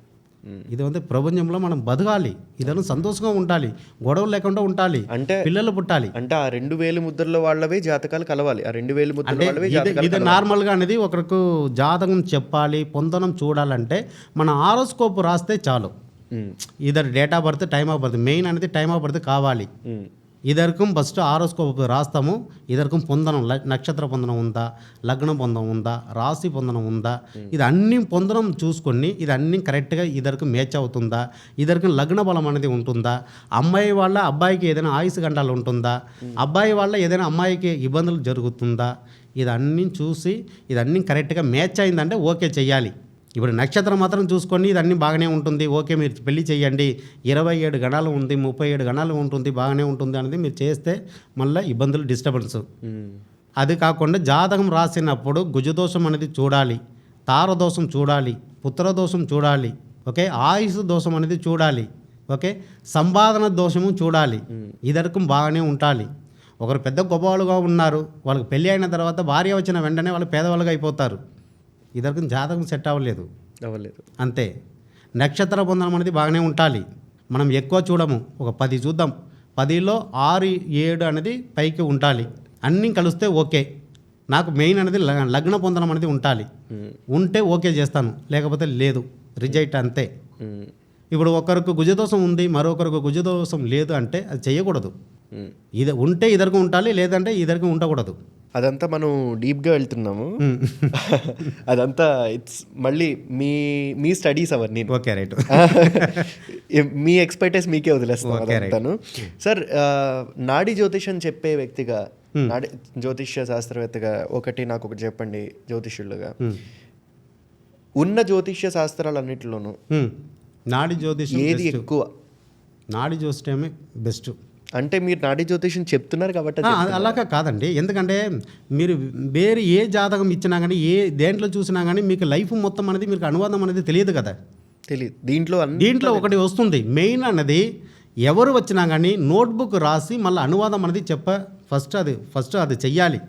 ఇది అంటే ప్రపంచంలో మనం బతకాలి, ఇదైనా సంతోషంగా ఉండాలి, గొడవలు లేకుండా ఉండాలి, అంటే పిల్లలు పుట్టాలి. అంటే ఆ 2000 ముద్రల వాళ్ళవే జాతకాలు కలవాలి. ఆ 2000 ముద్రల వాళ్ళవే జాతకాలు. ఇది నార్మల్గా అనేది ఒకరికి జాతకం చెప్పాలి, పొందడం చూడాలంటే మన హారోస్కోప్ రాస్తే చాలు. Either date of birth, time of birth, main అనేది టైమ్ ఆఫ్ బర్త్ కావాలి. ఇదర్కం ఫస్ట్ హారోస్కోప్ రాస్తాము. ఇదర్కం పొందనం, నక్షత్ర పొందనం ఉందా, లగ్నం పొందనం ఉందా, రాశి పొందనం ఉందా, ఇది అన్ని పొందనం చూసుకొని ఇది అన్ని కరెక్ట్గా ఇదరికి మ్యాచ్ అవుతుందా, ఇదరికి లగ్న బలం అనేది ఉంటుందా, అమ్మాయి వాళ్ళ అబ్బాయికి ఏదైనా ఆయుష్ గంటాలు ఉంటుందా, అబ్బాయి వాళ్ళ ఏదైనా అమ్మాయికి ఇబ్బందులు జరుగుతుందా, ఇదన్నీ చూసి ఇదన్నీ కరెక్ట్గా మ్యాచ్ అయిందంటే ఓకే చెయ్యాలి. ఇప్పుడు నక్షత్రం మాత్రం చూసుకొని ఇది అన్నీ బాగానే ఉంటుంది, ఓకే మీరు పెళ్లి చేయండి, 27 గణాలు ఉంది, 37 గణాలు ఉంటుంది, బాగానే ఉంటుంది అనేది మీరు చేస్తే మళ్ళీ ఇబ్బందులు, డిస్టర్బెన్స్. అది కాకుండా జాతకం రాసినప్పుడు గుజదోషం అనేది చూడాలి, తారదోషం చూడాలి, పుత్రదోషం చూడాలి, ఓకే, ఆయుష్ దోషం అనేది చూడాలి, ఓకే, సంపాదన దోషము చూడాలి. ఇదరకు బాగానే ఉండాలి. ఒకరు పెద్ద గొప్పవాళ్ళుగా ఉన్నారు, వాళ్ళకి పెళ్ళి అయిన తర్వాత భార్య వచ్చిన వెంటనే వాళ్ళు పేదవాళ్ళుగా అయిపోతారు. ఇదరకు జాతకం సెట్ అవ్వలేదు అంతే. నక్షత్ర పొందడం అనేది బాగానే ఉండాలి. మనం ఎక్కువ చూడము, ఒక 10 చూద్దాం, 10లో 6-7 అనేది పైకి ఉండాలి. అన్నీ కలిస్తే ఓకే. నాకు మెయిన్ అనేది లగ్న పొందడం అనేది ఉండాలి. ఉంటే ఓకే చేస్తాను, లేకపోతే లేదు, రిజెక్ట్ అంతే. ఇప్పుడు ఒకరికి గుజదోషం ఉంది, మరొకరికి గుజదోషం లేదు అంటే అది చేయకూడదు. ఇది ఉంటే ఇదరికి ఉండాలి, లేదంటే ఇదరికి ఉండకూడదు. అదంతా మనం డీప్గా వెళ్తున్నాము. అదంతా ఇట్స్ మళ్ళీ మీ స్టడీస్ అవన్నీ. Okay right. మీ ఎక్స్పర్టైజ్ మీకే వదిలేస్తాను Okay, అదంతాను. సార్, నాడీ జ్యోతిష్యం చెప్పే వ్యక్తిగా, నాడీ జ్యోతిష్య శాస్త్రవేత్తగా నాకు ఒకటి చెప్పండి. జ్యోతిష్యులుగా ఉన్న జ్యోతిష్య శాస్త్రాలన్నిటిలోనూ నాడి జ్యోతిష్యం ఏది best. ఎక్కువ? నాడి జ్యోతిష్యమే బెస్ట్. అంటే మీరు నాడీ జ్యోతిష్యం చెప్తున్నారు కాబట్టి అది చెప్తున్నారు. అలాగా కాదండి, ఎందుకంటే మీరు వేరే ఏ జాతకం ఇచ్చినా కానీ ఏ దేంట్లో చూసినా కానీ మీకు లైఫ్ మొత్తం అనేది మీకు అనువాదం అనేది తెలియదు కదా. తెలియదు. దీంట్లో ఒకటి వస్తుంది మెయిన్ అన్నది, ఎవరు వచ్చినా కానీ నోట్బుక్ రాసి మళ్ళీ అనువాదం అనేది ఫస్ట్ అది చెయ్యాలి.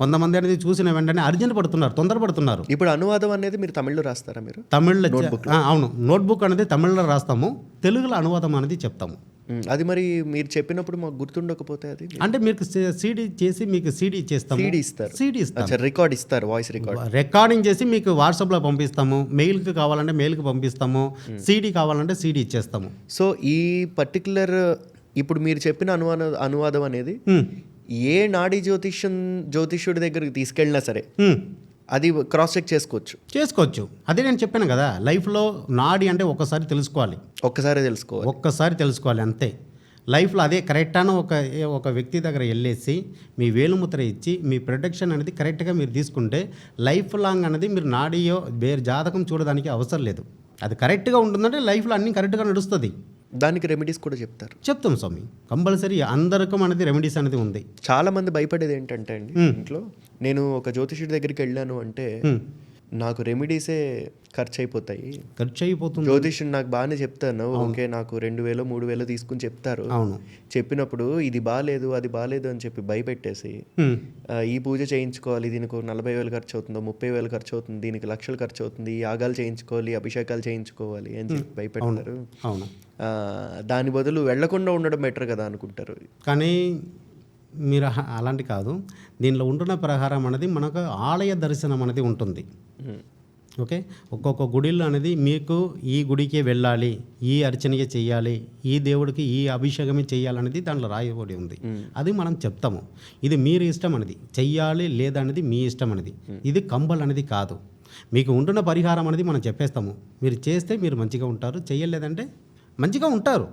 కొంతమంది అనేది చూసిన వెంటనే అర్జెంట్ పడుతున్నారు, తొందరపడుతున్నారు. ఇప్పుడు అనువాదం అనేది మీరు తమిళ్లో రాస్తారా? మీరు తమిళ్లో అవును, నోట్బుక్ అనేది తమిళ్లో రాస్తాము, తెలుగులో అనువాదం అనేది చెప్తాము. అది మరి మీరు చెప్పినప్పుడు మాకు గుర్తుండకపోతే అది అంటే మీకు సీడీ చేసి మీకు సీడీ ఇచ్చేస్తాము. సీడీ ఇస్తారు, రికార్డ్ ఇస్తారు, వాయిస్ రికార్డింగ్ చేసి మీకు వాట్సాప్లో పంపిస్తాము. మెయిల్కి కావాలంటే మెయిల్కి పంపిస్తాము, సీడీ కావాలంటే సీడీ ఇచ్చేస్తాము. సో ఈ పర్టికులర్ ఇప్పుడు మీరు చెప్పిన అనువాదం అనేది ఏ నాడీ జ్యోతిష్యుడి దగ్గరికి తీసుకెళ్ళినా సరే అది క్రాస్ చెక్ చేసుకోవచ్చు. అదే నేను చెప్పాను కదా, లైఫ్లో నాడి అంటే ఒక్కసారి తెలుసుకోవాలి అంతే. లైఫ్లో అదే కరెక్ట్ అని ఒక వ్యక్తి దగ్గర వెళ్ళేసి మీ వేలుముద్ర ఇచ్చి మీ ప్రొటెక్షన్ అనేది కరెక్ట్గా మీరు తీసుకుంటే లైఫ్ లాంగ్ అనేది మీరు నాడియో వేరే జాతకం చూడడానికి అవసరం లేదు. అది కరెక్ట్గా ఉంటుందంటే లైఫ్లో అన్నీ కరెక్ట్గా నడుస్తుంది. దానికి రెమెడీస్ కూడా చెప్తాం స్వామి, కంపల్సరీ అందరికీ అనేది రెమెడీస్ అనేది ఉంది. చాలా మంది భయపడేది ఏంటంటే అండి, ఇంట్లో నేను ఒక జ్యోతిష్యుడి దగ్గరికి వెళ్ళాను అంటే నాకు రెమెడీసే ఖర్చు అయిపోతుంది. జ్యోతిష్యుడు నాకు బాగానే చెప్తాను, ఓకే నాకు 2000 3000 తీసుకుని చెప్తారు. అవును, చెప్పినప్పుడు ఇది బాగాలేదు అది బాగాలేదు అని చెప్పి భయపెట్టేసి ఈ పూజ చేయించుకోవాలి, దీనికి 40,000 ఖర్చు అవుతుందో 30,000 ఖర్చు అవుతుంది, దీనికి లక్షలు ఖర్చు అవుతుంది, ఈ యాగాలు చేయించుకోవాలి, అభిషేకాలు చేయించుకోవాలి అని చెప్పి భయపెడతారు. అవును, దాని బదులు వెళ్లకుండా ఉండడం బెటర్ కదా అనుకుంటారు. కానీ మీరు అలాంటి కాదు, దీనిలో ఉంటున్న ప్రకారం అనేది మనకు ఆలయ దర్శనం అనేది ఉంటుంది. ఓకే, ఒక్కొక్క గుడిలో అనేది మీకు ఈ గుడికే వెళ్ళాలి, ఈ అర్చనకే చెయ్యాలి, ఈ దేవుడికి ఈ అభిషేకమే చెయ్యాలనేది దాంట్లో రాయబడి ఉంది. అది మనం చెప్తాము. ఇది మీరు ఇష్టం అనేది చెయ్యాలి లేదా అనేది మీ ఇష్టం అనేది, ఇది కంబల్ అనేది కాదు. మీకు ఉంటున్న పరిహారం అనేది మనం చెప్పేస్తాము. మీరు చేస్తే మీరు మంచిగా ఉంటారు, చెయ్యలేదంటే మంచిగా ఉంటారు.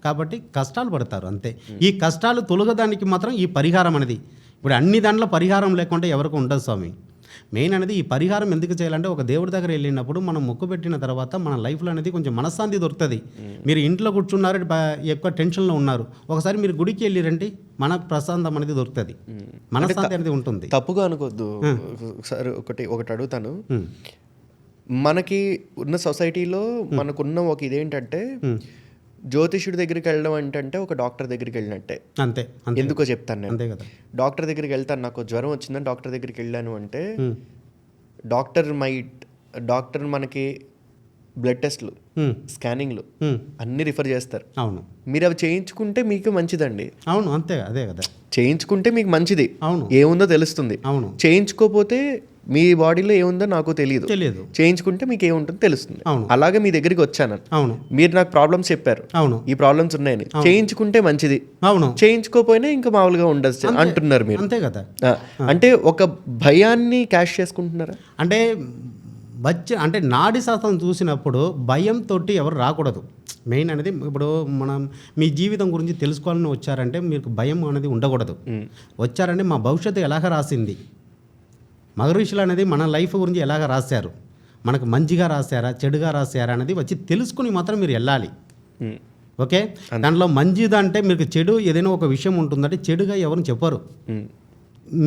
కాబట్టి కష్టాలు పడతారు అంతే. ఈ కష్టాలు తొలగడానికి మాత్రం ఈ పరిహారం అనేది, ఇప్పుడు అన్ని దాంట్లో పరిహారం లేకుంటే ఎవరికి ఉండదు స్వామి. మెయిన్ అనేది ఈ పరిహారం ఎందుకు చేయాలంటే ఒక దేవుడి దగ్గర వెళ్ళినప్పుడు మనం మొక్కు పెట్టిన తర్వాత మన లైఫ్లో అనేది కొంచెం మనశ్శాంతి దొరుకుతుంది. మీరు ఇంట్లో కూర్చున్నారు, ఎక్కువ టెన్షన్లో ఉన్నారు, ఒకసారి మీరు గుడికి వెళ్ళిరండి, మన ప్రశాంతం అనేది దొరుకుతుంది, మనశ్శాంతి అనేది ఉంటుంది. తప్పుగా అనుకోవద్దు సార్. ఒకటి అడుగుతాను, మనకి ఉన్న సొసైటీలో మనకున్న ఒక ఇదేంటంటే జ్యోతిష్యుడి దగ్గరికి వెళ్ళడం అంటే ఒక డాక్టర్ దగ్గరికి వెళ్ళినట్టే. అంతే, ఎందుకో చెప్తాను నేను. అంతే కదా, డాక్టర్ దగ్గరికి వెళ్తాను, నాకు జ్వరం వచ్చిందని డాక్టర్ దగ్గరికి వెళ్ళాను అంటే డాక్టర్ మనకి బ్లడ్ టెస్ట్లు, స్కానింగ్లు అన్ని రిఫర్ చేస్తారు. అవును, మీరు అవి చేయించుకుంటే మీకు మంచిదండి. అవును, అంతే, అదే కదా, చేయించుకుంటే మీకు మంచిది. అవును, ఏముందో తెలుస్తుంది. అవును, చేయించుకోపోతే మీ బాడీలో ఏముందో నాకు తెలియదు, చేయించుకుంటే మీకు ఏముంటుందో తెలుస్తుంది. అలాగే మీ దగ్గరికి వచ్చాను, అవును, మీరు నాకు ప్రాబ్లమ్స్ చెప్పారు, అవును, ఈ ప్రాబ్లమ్స్ ఉన్నాయని, చేయించుకుంటే మంచిది, అవును, చేయించుకోపోయినా ఇంకా మామూలుగా ఉండదు అంటున్నారు మీరు. అంతే కదా. అంటే ఒక భయాన్ని క్యాష్ చేసుకుంటున్నారా? అంటే నాడి శాస్త్రం చూసినప్పుడు భయంతో ఎవరు రాకూడదు. మెయిన్ అనేది ఇప్పుడు మనం మీ జీవితం గురించి తెలుసుకోవాలని వచ్చారంటే మీకు భయం అనేది ఉండకూడదు. వచ్చారంటే మా భవిష్యత్తు ఎలాగ రాసింది, మహర్షులు అనేది మన లైఫ్ గురించి ఎలాగ రాశారు, మనకు మంచిగా రాశారా చెడుగా రాశారా అనేది వచ్చి తెలుసుకుని మాత్రం మీరు వెళ్ళాలి. ఓకే, దాంట్లో మంచిదంటే మీకు చెడు ఏదైనా ఒక విషయం ఉంటుందంటే చెడుగా ఎవరు చెప్పరు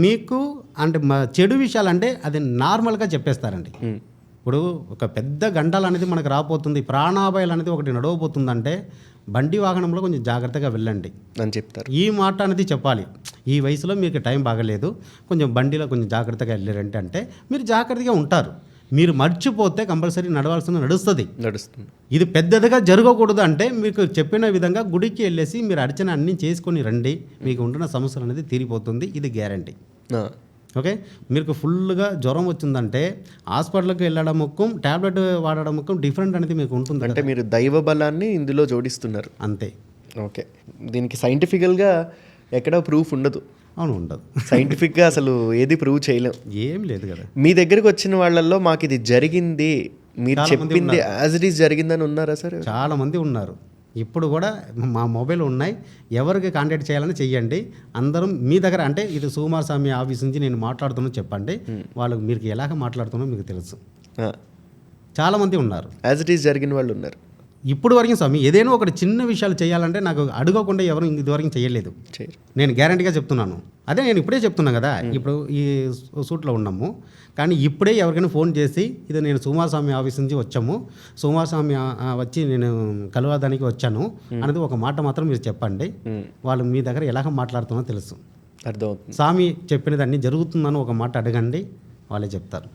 మీకు. అంటే చెడు విషయాలు అంటే అది నార్మల్గా చెప్పేస్తారండి. ఇప్పుడు ఒక పెద్ద గంటలు అనేది మనకు రాబోతుంది, ప్రాణాపాయాలు అనేది ఒకటి నడవబోతుందంటే బండి వాహనంలో కొంచెం జాగ్రత్తగా వెళ్ళండి అని చెప్తారు. ఈ మాట అనేది చెప్పాలి. ఈ వయసులో మీకు టైం బాగలేదు, కొంచెం బండిలో కొంచెం జాగ్రత్తగా వెళ్ళారంటే అంటే మీరు జాగ్రత్తగా ఉంటారు. మీరు మర్చిపోతే కంపల్సరీ నడుస్తుంది. ఇది పెద్దదిగా జరగకూడదు అంటే మీకు చెప్పిన విధంగా గుడికి వెళ్ళేసి మీరు అర్చన అన్నీ చేసుకొని రండి, మీకు ఉంటున్న సమస్యలు అనేది తీరిపోతుంది. ఇది గ్యారంటీ. ఓకే, మీకు ఫుల్గా జ్వరం వచ్చిందంటే హాస్పిటల్కి వెళ్ళడం ముఖ్యం, ట్యాబ్లెట్ వాడడం ముఖ్యం, డిఫరెంట్ అనేది మీకు ఉంటుంది. అంటే మీరు దైవ బలాన్ని ఇందులో జోడిస్తున్నారు. అంతే. ఓకే, దీనికి సైంటిఫికల్గా ఎక్కడ ప్రూఫ్ ఉండదు. అవును, ఉండదు. సైంటిఫిక్గా అసలు ఏది ప్రూవ్ చేయలేం. ఏం లేదు కదా. మీ దగ్గరికి వచ్చిన వాళ్ళల్లో మాకు ఇది జరిగింది, మీరు చాలా మంది చెప్పింది యాజ్ ఇట్ ఈస్ జరిగిందని ఉన్నారా సార్? చాలామంది ఉన్నారు. ఇప్పుడు కూడా మా మొబైల్ ఉన్నాయి, ఎవరికి కాంటాక్ట్ చేయాలని చెయ్యండి. అందరం మీ దగ్గర అంటే ఇది సుకుమార్ స్వామి ఆఫీస్ నుంచి నేను మాట్లాడుతున్నా చెప్పండి, వాళ్ళకి మీరు ఎలాగ మాట్లాడుతున్నా మీకు తెలుసు. చాలామంది ఉన్నారు, యాజ్ ఇట్ ఈస్ జరిగిన వాళ్ళు ఉన్నారు. ఇప్పుడు వరకు స్వామి ఏదైనా ఒకటి చిన్న విషయాలు చేయాలంటే నాకు అడగకుండా ఎవరు ఇదివరకు చేయలేదు. చేయరు. నేను గ్యారంటీగా చెప్తున్నాను. అదే నేను ఇప్పుడే చెప్తున్నా కదా, ఇప్పుడు ఈ సూట్లో ఉన్నాము, కానీ ఇప్పుడే ఎవరికైనా ఫోన్ చేసి ఇది నేను సుకుమార్ స్వామి ఆఫీస్ నుంచి వచ్చాము, సుకుమార్ స్వామి వచ్చి నేను కలవడానికి వచ్చాను అనేది ఒక మాట మాత్రం మీరు చెప్పండి. వాళ్ళు మీ దగ్గర ఎలాగ మాట్లాడుతున్నా తెలుసు. అర్థమవుతుంది. స్వామి చెప్పినది అన్నీ జరుగుతుందని ఒక మాట అడగండి, వాళ్ళే చెప్తారు.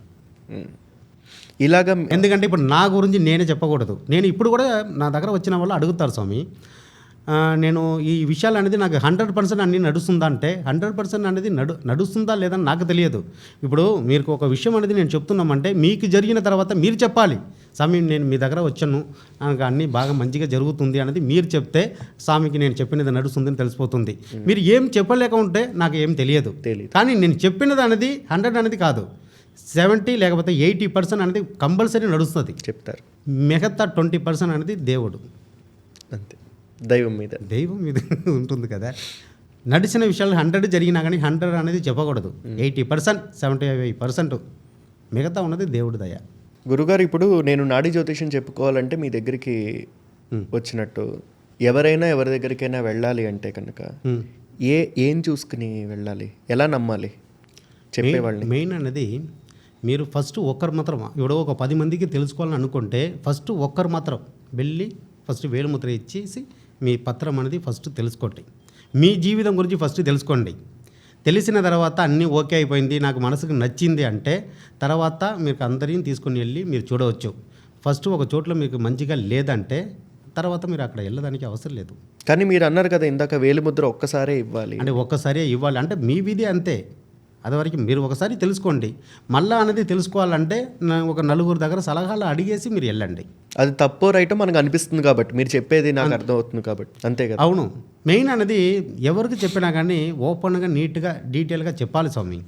ఇలాగా ఎందుకంటే ఇప్పుడు నా గురించి నేనే చెప్పకూడదు. నేను ఇప్పుడు కూడా నా దగ్గర వచ్చిన వాళ్ళు అడుగుతారు స్వామి, నేను ఈ విషయాలు అనేది నాకు 100% అన్నీ నడుస్తుందా అంటే 100% అనేది నడుస్తుందా లేదని నాకు తెలియదు. ఇప్పుడు మీరు ఒక విషయం అనేది నేను చెప్తున్నామంటే మీకు జరిగిన తర్వాత మీరు చెప్పాలి, స్వామి నేను మీ దగ్గర వచ్చాను, నాకు అన్నీ బాగా మంచిగా జరుగుతుంది అనేది మీరు చెప్తే స్వామికి నేను చెప్పినది నడుస్తుందని తెలిసిపోతుంది. మీరు ఏం చెప్పలేక ఉంటే నాకు ఏం తెలియదు. కానీ నేను చెప్పినది అనేది 100 అనేది కాదు, 70 లేకపోతే 80% అనేది కంపల్సరీ నడుస్తుంది చెప్తారు. మిగతా 20% అనేది దేవుడు, అంతే, దైవం మీద ఉంటుంది కదా. నడిచిన విషయాలు 100 జరిగినా కానీ 100 అనేది చెప్పకూడదు. 80%, 75% మిగతా ఉన్నది దేవుడి దయ. గురుగారు, ఇప్పుడు నేను నాడీ జ్యోతిష్యం చెప్పుకోవాలంటే మీ దగ్గరికి వచ్చినట్టు ఎవరైనా ఎవరి దగ్గరికైనా వెళ్ళాలి అంటే కనుక ఏం చూసుకుని వెళ్ళాలి, ఎలా నమ్మాలి చెప్పేవాళ్ళని? మెయిన్ అనేది మీరు ఫస్ట్ ఒక్కరు మాత్రం ఇప్పుడు ఒక 10 మందికి తెలుసుకోవాలని అనుకుంటే ఫస్ట్ ఒక్కరు మాత్రం వెళ్ళి ఫస్ట్ వేలుముద్ర ఇచ్చేసి మీ పత్రం అనేది ఫస్ట్ తెలుసుకోండి. మీ జీవితం గురించి ఫస్ట్ తెలుసుకోండి. తెలిసిన తర్వాత అన్నీ ఓకే అయిపోయింది, నాకు మనసుకు నచ్చింది అంటే తర్వాత మీకు అందరిని తీసుకుని వెళ్ళి మీరు చూడవచ్చు. ఫస్ట్ ఒక చోట్ల మీకు మంచిగా లేదంటే తర్వాత మీరు అక్కడ వెళ్ళడానికి అవసరం లేదు. కానీ మీరు అన్నారు కదా ఇందాక వేలుముద్ర ఒక్కసారే ఇవ్వాలి అంటే ఒక్కసారే ఇవ్వాలి అంటే మీ విధి అంతే. అదివరకు మీరు ఒకసారి తెలుసుకోండి. మళ్ళా అనేది తెలుసుకోవాలంటే ఒక నలుగురు దగ్గర సలహాలు అడిగేసి మీరు వెళ్ళండి. అది తప్పో రైటో మనకు అనిపిస్తుంది కాబట్టి మీరు చెప్పేది నాకు అర్థం అవుతుంది కాబట్టి, అంతే కదా? అవును, మెయిన్ అనేది ఎవరికి చెప్పినా కానీ ఓపెన్గా నీట్గా డీటెయిల్గా చెప్పాలి స్వామి.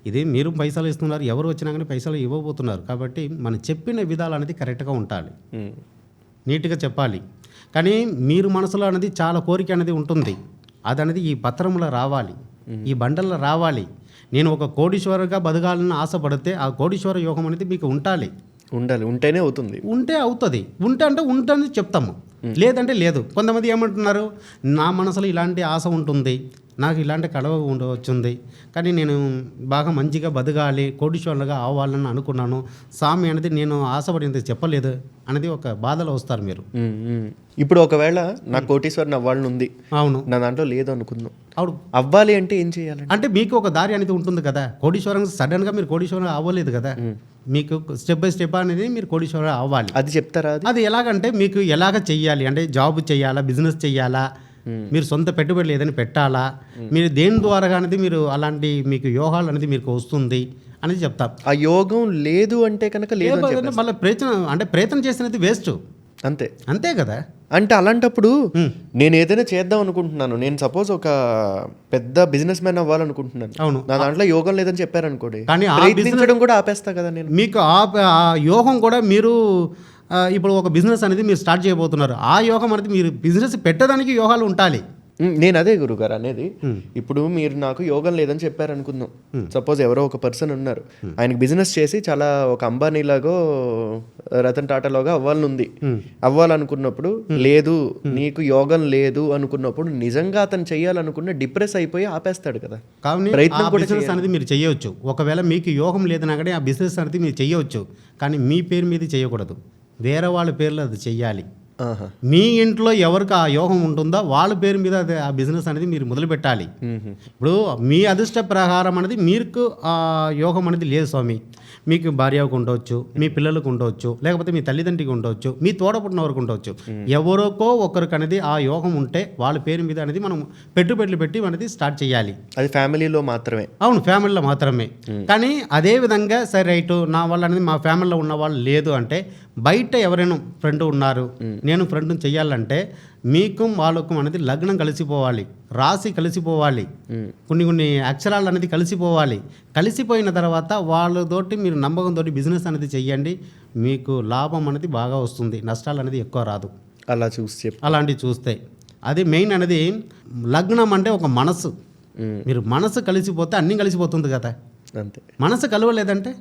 ఇది మీరు పైసలు ఇస్తున్నారు, ఎవరు వచ్చినా కానీ పైసలు ఇవ్వబోతున్నారు కాబట్టి మనం చెప్పిన విధాలు అనేది కరెక్ట్గా ఉండాలి, నీట్గా చెప్పాలి. కానీ మీరు మనసులో అనేది చాలా కోరిక అనేది ఉంటుంది, అది అనేది ఈ పత్రంలో రావాలి, ఈ బండల్లో రావాలి. నేను ఒక కోటీశ్వరుగా బతకాలని ఆశపడితే ఆ కోటీశ్వర యోగం అనేది మీకు ఉండాలి. ఉంటేనే అవుతుంది. ఉంటే అవుతుంది. ఉంటే చెప్తాము, లేదంటే లేదు. కొంతమంది ఏమంటున్నారు, నా మనసులో ఇలాంటి ఆశ ఉంటుంది, నాకు ఇలాంటి కళ వచ్చింది, కానీ నేను బాగా మంచిగా బతకాలి, కోటీశ్వరులుగా అవ్వాలని అనుకున్నాను, స్వామి అనేది నేను ఆశపడింది చెప్పలేదు అనేది ఒక బాధలో వస్తారు మీరు. ఇప్పుడు ఒకవేళ నాకు కోటీశ్వరుని అవ్వాలని ఉంది, అవును, నా దాంట్లో లేదు అనుకుందాం, అవును, అవ్వాలి అంటే ఏం చేయాలి? అంటే మీకు ఒక దారి అనేది ఉంటుంది కదా. కోటీశ్వరం సడన్గా మీరు కోటీశ్వరం అవ్వలేదు కదా, మీకు స్టెప్ బై స్టెప్ అనేది మీరు కోటీశ్వరం అవ్వాలి. అది చెప్తారా? అది ఎలాగంటే మీకు ఎలాగ చెయ్యాలి అంటే జాబ్ చెయ్యాలా, బిజినెస్ చెయ్యాలా, మీరు సొంత పెట్టుబడులు ఏదైనా పెట్టాలా, మీరు దేని ద్వారా అనేది మీరు అలాంటి మీకు యోగాలు అనేది మీకు వస్తుంది అనేది చెప్తాం. ఆ యోగం లేదు అంటే కనుక లేదు మళ్ళీ ప్రయత్నం చేసినది వేస్ట్, అంతే కదా. అంటే అలాంటప్పుడు నేను ఏదైనా చేద్దాం అనుకుంటున్నాను, నేను సపోజ్ ఒక పెద్ద బిజినెస్ మ్యాన్ అవ్వాలనుకుంటున్నాను, అవును, నా దాంట్లో యోగం లేదని చెప్పారనుకోండి, కానీ ప్రయత్నించడం కూడా ఆపేస్తా కదా నేను. మీకు ఆ యోగం కూడా మీరు ఇప్పుడు ఒక బిజినెస్ అనేది మీరు స్టార్ట్ చేయబోతున్నారు, ఆ యోగం అనేది మీరు బిజినెస్ పెట్టడానికి యోగాలు ఉండాలి. నేను అదే గురుగారు అనేది. ఇప్పుడు మీరు నాకు యోగం లేదని చెప్పారు అనుకుందాం, సపోజ్ ఎవరో ఒక పర్సన్ ఉన్నారు, ఆయనకి బిజినెస్ చేసి చాలా ఒక అంబానీలాగో రతన్ టాటాలోగా అవ్వాలనుకున్నప్పుడు లేదు, నీకు యోగం లేదు అనుకున్నప్పుడు నిజంగా అతను చెయ్యాలనుకున్న డిప్రెస్ అయిపోయి ఆపేస్తాడు కదా. ప్రయత్నం బిజినెస్ అనేది మీరు చేయవచ్చు. ఒకవేళ మీకు యోగం లేదన్నా కానీ ఆ బిజినెస్ అనేది మీరు చేయవచ్చు, కానీ మీ పేరు మీద చేయకూడదు, వేరే వాళ్ళ పేర్లో అది చెయ్యాలి. మీ ఇంట్లో ఎవరికి ఆ యోగం ఉంటుందో వాళ్ళ పేరు మీద ఆ బిజినెస్ అనేది మీరు మొదలు పెట్టాలి. ఇప్పుడు మీ అదృష్ట ప్రకారం అనేది మీకు ఆ యోగం అనేది లేదు స్వామి, మీకు భార్యకు ఉండవచ్చు, మీ పిల్లలకు ఉండవచ్చు, లేకపోతే మీ తల్లిదండ్రికి ఉండవచ్చు, మీ తోడపుట్టిన వరకు ఉండవచ్చు, ఎవరికో ఒకరికి అనేది ఆ యోగం ఉంటే వాళ్ళ పేరు మీద అనేది మనం పెట్టుబడులు పెట్టి అనేది స్టార్ట్ చేయాలి. అది ఫ్యామిలీలో మాత్రమే. అవును, ఫ్యామిలీలో మాత్రమే. కానీ అదే విధంగా సరే రైట్ నా వల్ల అనేది మా ఫ్యామిలీలో ఉన్న వాళ్ళు లేదు అంటే బయట ఎవరైనా ఫ్రెండ్ ఉన్నారు, నేను ఫ్రెండ్ని చెయ్యాలంటే మీకు వాళ్ళకు అనేది లగ్నం కలిసిపోవాలి, రాశి కలిసిపోవాలి, కొన్ని అక్షరాలు అనేది కలిసిపోవాలి. కలిసిపోయిన తర్వాత వాళ్ళతోటి మీరు నమ్మకంతో బిజినెస్ అనేది చెయ్యండి, మీకు లాభం అనేది బాగా వస్తుంది, నష్టాలు అనేది ఎక్కువ రాదు. అలా చూసి చెప్పి అలాంటివి చూస్తే అది మెయిన్ అనేది లగ్నం అంటే ఒక మనసు. మీరు మనసు కలిసిపోతే అన్నీ కలిసిపోతుంది కదా. అంతే. మనసు కలవలేదంటే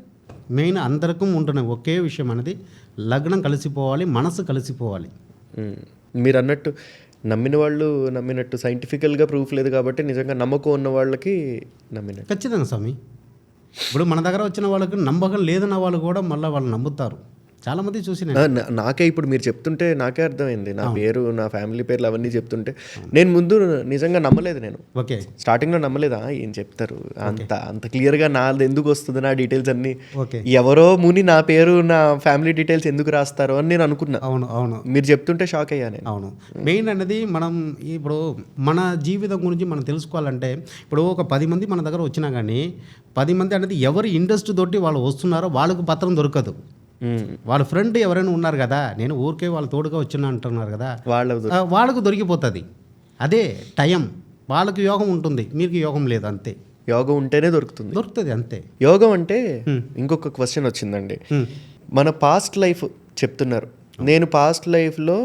మెయిన్ అందరికీ ఉంటున్న ఒకే విషయం అనేది లగ్నం కలిసిపోవాలి, మనసు కలిసిపోవాలి. మీరు అన్నట్టు నమ్మిన వాళ్ళు నమ్మినట్టు సైంటిఫికల్గా ప్రూఫ్ లేదు కాబట్టి నిజంగా నమ్మకం ఉన్న వాళ్ళకి నమ్మినట్టు. ఖచ్చితంగా స్వామి. ఇప్పుడు మన దగ్గర వచ్చిన వాళ్ళకి నమ్మకం లేదన్న వాళ్ళు కూడా మళ్ళీ వాళ్ళు నమ్ముతారు. చాలామంది చూసి నాకే ఇప్పుడు మీరు చెప్తుంటే నాకే అర్థమైంది. నా పేరు, నా ఫ్యామిలీ పేర్లు అవన్నీ చెప్తుంటే నేను ముందు నిజంగా నమ్మలేదు. నేను ఓకే స్టార్టింగ్లో నమ్మలేదా, ఏం చెప్తారు అంత క్లియర్గా నాది ఎందుకు వస్తుంది, నా డీటెయిల్స్ అన్నీ ఓకే ఎవరో ముని నా పేరు నా ఫ్యామిలీ డీటెయిల్స్ ఎందుకు రాస్తారో అని నేను అనుకున్నా. అవును మీరు చెప్తుంటే షాక్ అయ్యా నేను. అవును. మెయిన్ అనేది మనం ఇప్పుడు మన జీవితం గురించి మనం తెలుసుకోవాలంటే ఇప్పుడు ఒక 10 మంది మన దగ్గర వచ్చినా కానీ 10 మంది అనేది ఎవరి ఇంట్రెస్ట్ తోటి వాళ్ళు వస్తున్నారో వాళ్ళకు పత్రం దొరకదు. వాళ్ళ ఫ్రెండ్ ఎవరైనా ఉన్నారు కదా, నేను ఊరికే వాళ్ళ తోడుగా వచ్చిన అంటున్నారు కదా, వాళ్ళకు దొరికిపోతుంది. అదే టైం వాళ్ళకి యోగం ఉంటుంది, మీకు యోగం లేదు, అంతే. యోగం ఉంటేనే దొరుకుతుంది అంతే. యోగం అంటే ఇంకొక క్వశ్చన్ వచ్చిందండి. మన పాస్ట్ లైఫ్ చెప్తున్నారు, నేను పాస్ట్ లైఫ్లో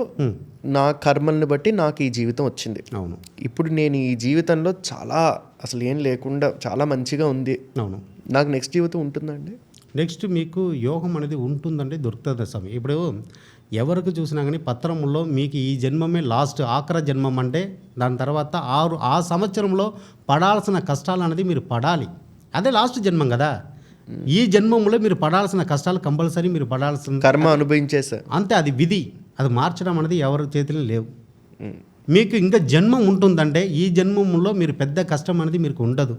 నా కర్మల్ని బట్టి నాకు ఈ జీవితం వచ్చింది. అవును. ఇప్పుడు నేను ఈ జీవితంలో చాలా అసలు ఏం లేకుండా చాలా మంచిగా ఉంది. అవును. నాకు నెక్స్ట్ జీవితం ఉంటుందండి. నెక్స్ట్ మీకు యోగం అనేది ఉంటుందంటే దొరుకుతుంది స్వామి. ఇప్పుడు ఎవరికి చూసినా కానీ పత్రంలో మీకు ఈ జన్మమే లాస్ట్ ఆఖరి జన్మం అంటే దాని తర్వాత ఆ సంవత్సరంలో పడాల్సిన కష్టాలు అనేది మీరు పడాలి. అదే లాస్ట్ జన్మం కదా. ఈ జన్మంలో మీరు పడాల్సిన కష్టాలు కంపల్సరీ మీరు పడాల్సిన కర్మ అనుభవించేసా అంతే. అది విధి, అది మార్చడం అనేది ఎవరి చేతిలో లేవు. మీకు ఇంకా జన్మం ఉంటుందంటే ఈ జన్మంలో మీరు పెద్ద కష్టం అనేది మీకు ఉండదు.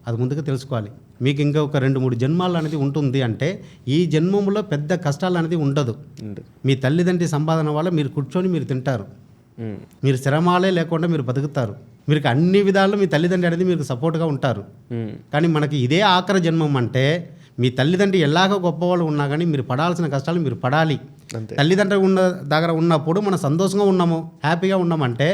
అది ముందుగా తెలుసుకోవాలి. మీకు ఇంకా ఒక 2-3 జన్మాలు అనేది ఉంటుంది అంటే ఈ జన్మంలో పెద్ద కష్టాలు అనేది ఉండదు. మీ తల్లిదండ్రి సంపాదన వల్ల మీరు కూర్చొని మీరు తింటారు, మీరు శ్రమాలే లేకుండా మీరు బతుకుతారు, మీకు అన్ని విధాల్లో మీ తల్లిదండ్రి అనేది మీకు సపోర్ట్గా ఉంటారు. కానీ మనకి ఇదే ఆఖరి జన్మం అంటే మీ తల్లిదండ్రి ఎలాగో గొప్పవాళ్ళు ఉన్నా కానీ మీరు పడాల్సిన కష్టాలు మీరు పడాలి. తల్లిదండ్రి ఉన్న దగ్గర ఉన్నప్పుడు మనం సంతోషంగా ఉన్నాము, హ్యాపీగా ఉన్నామంటే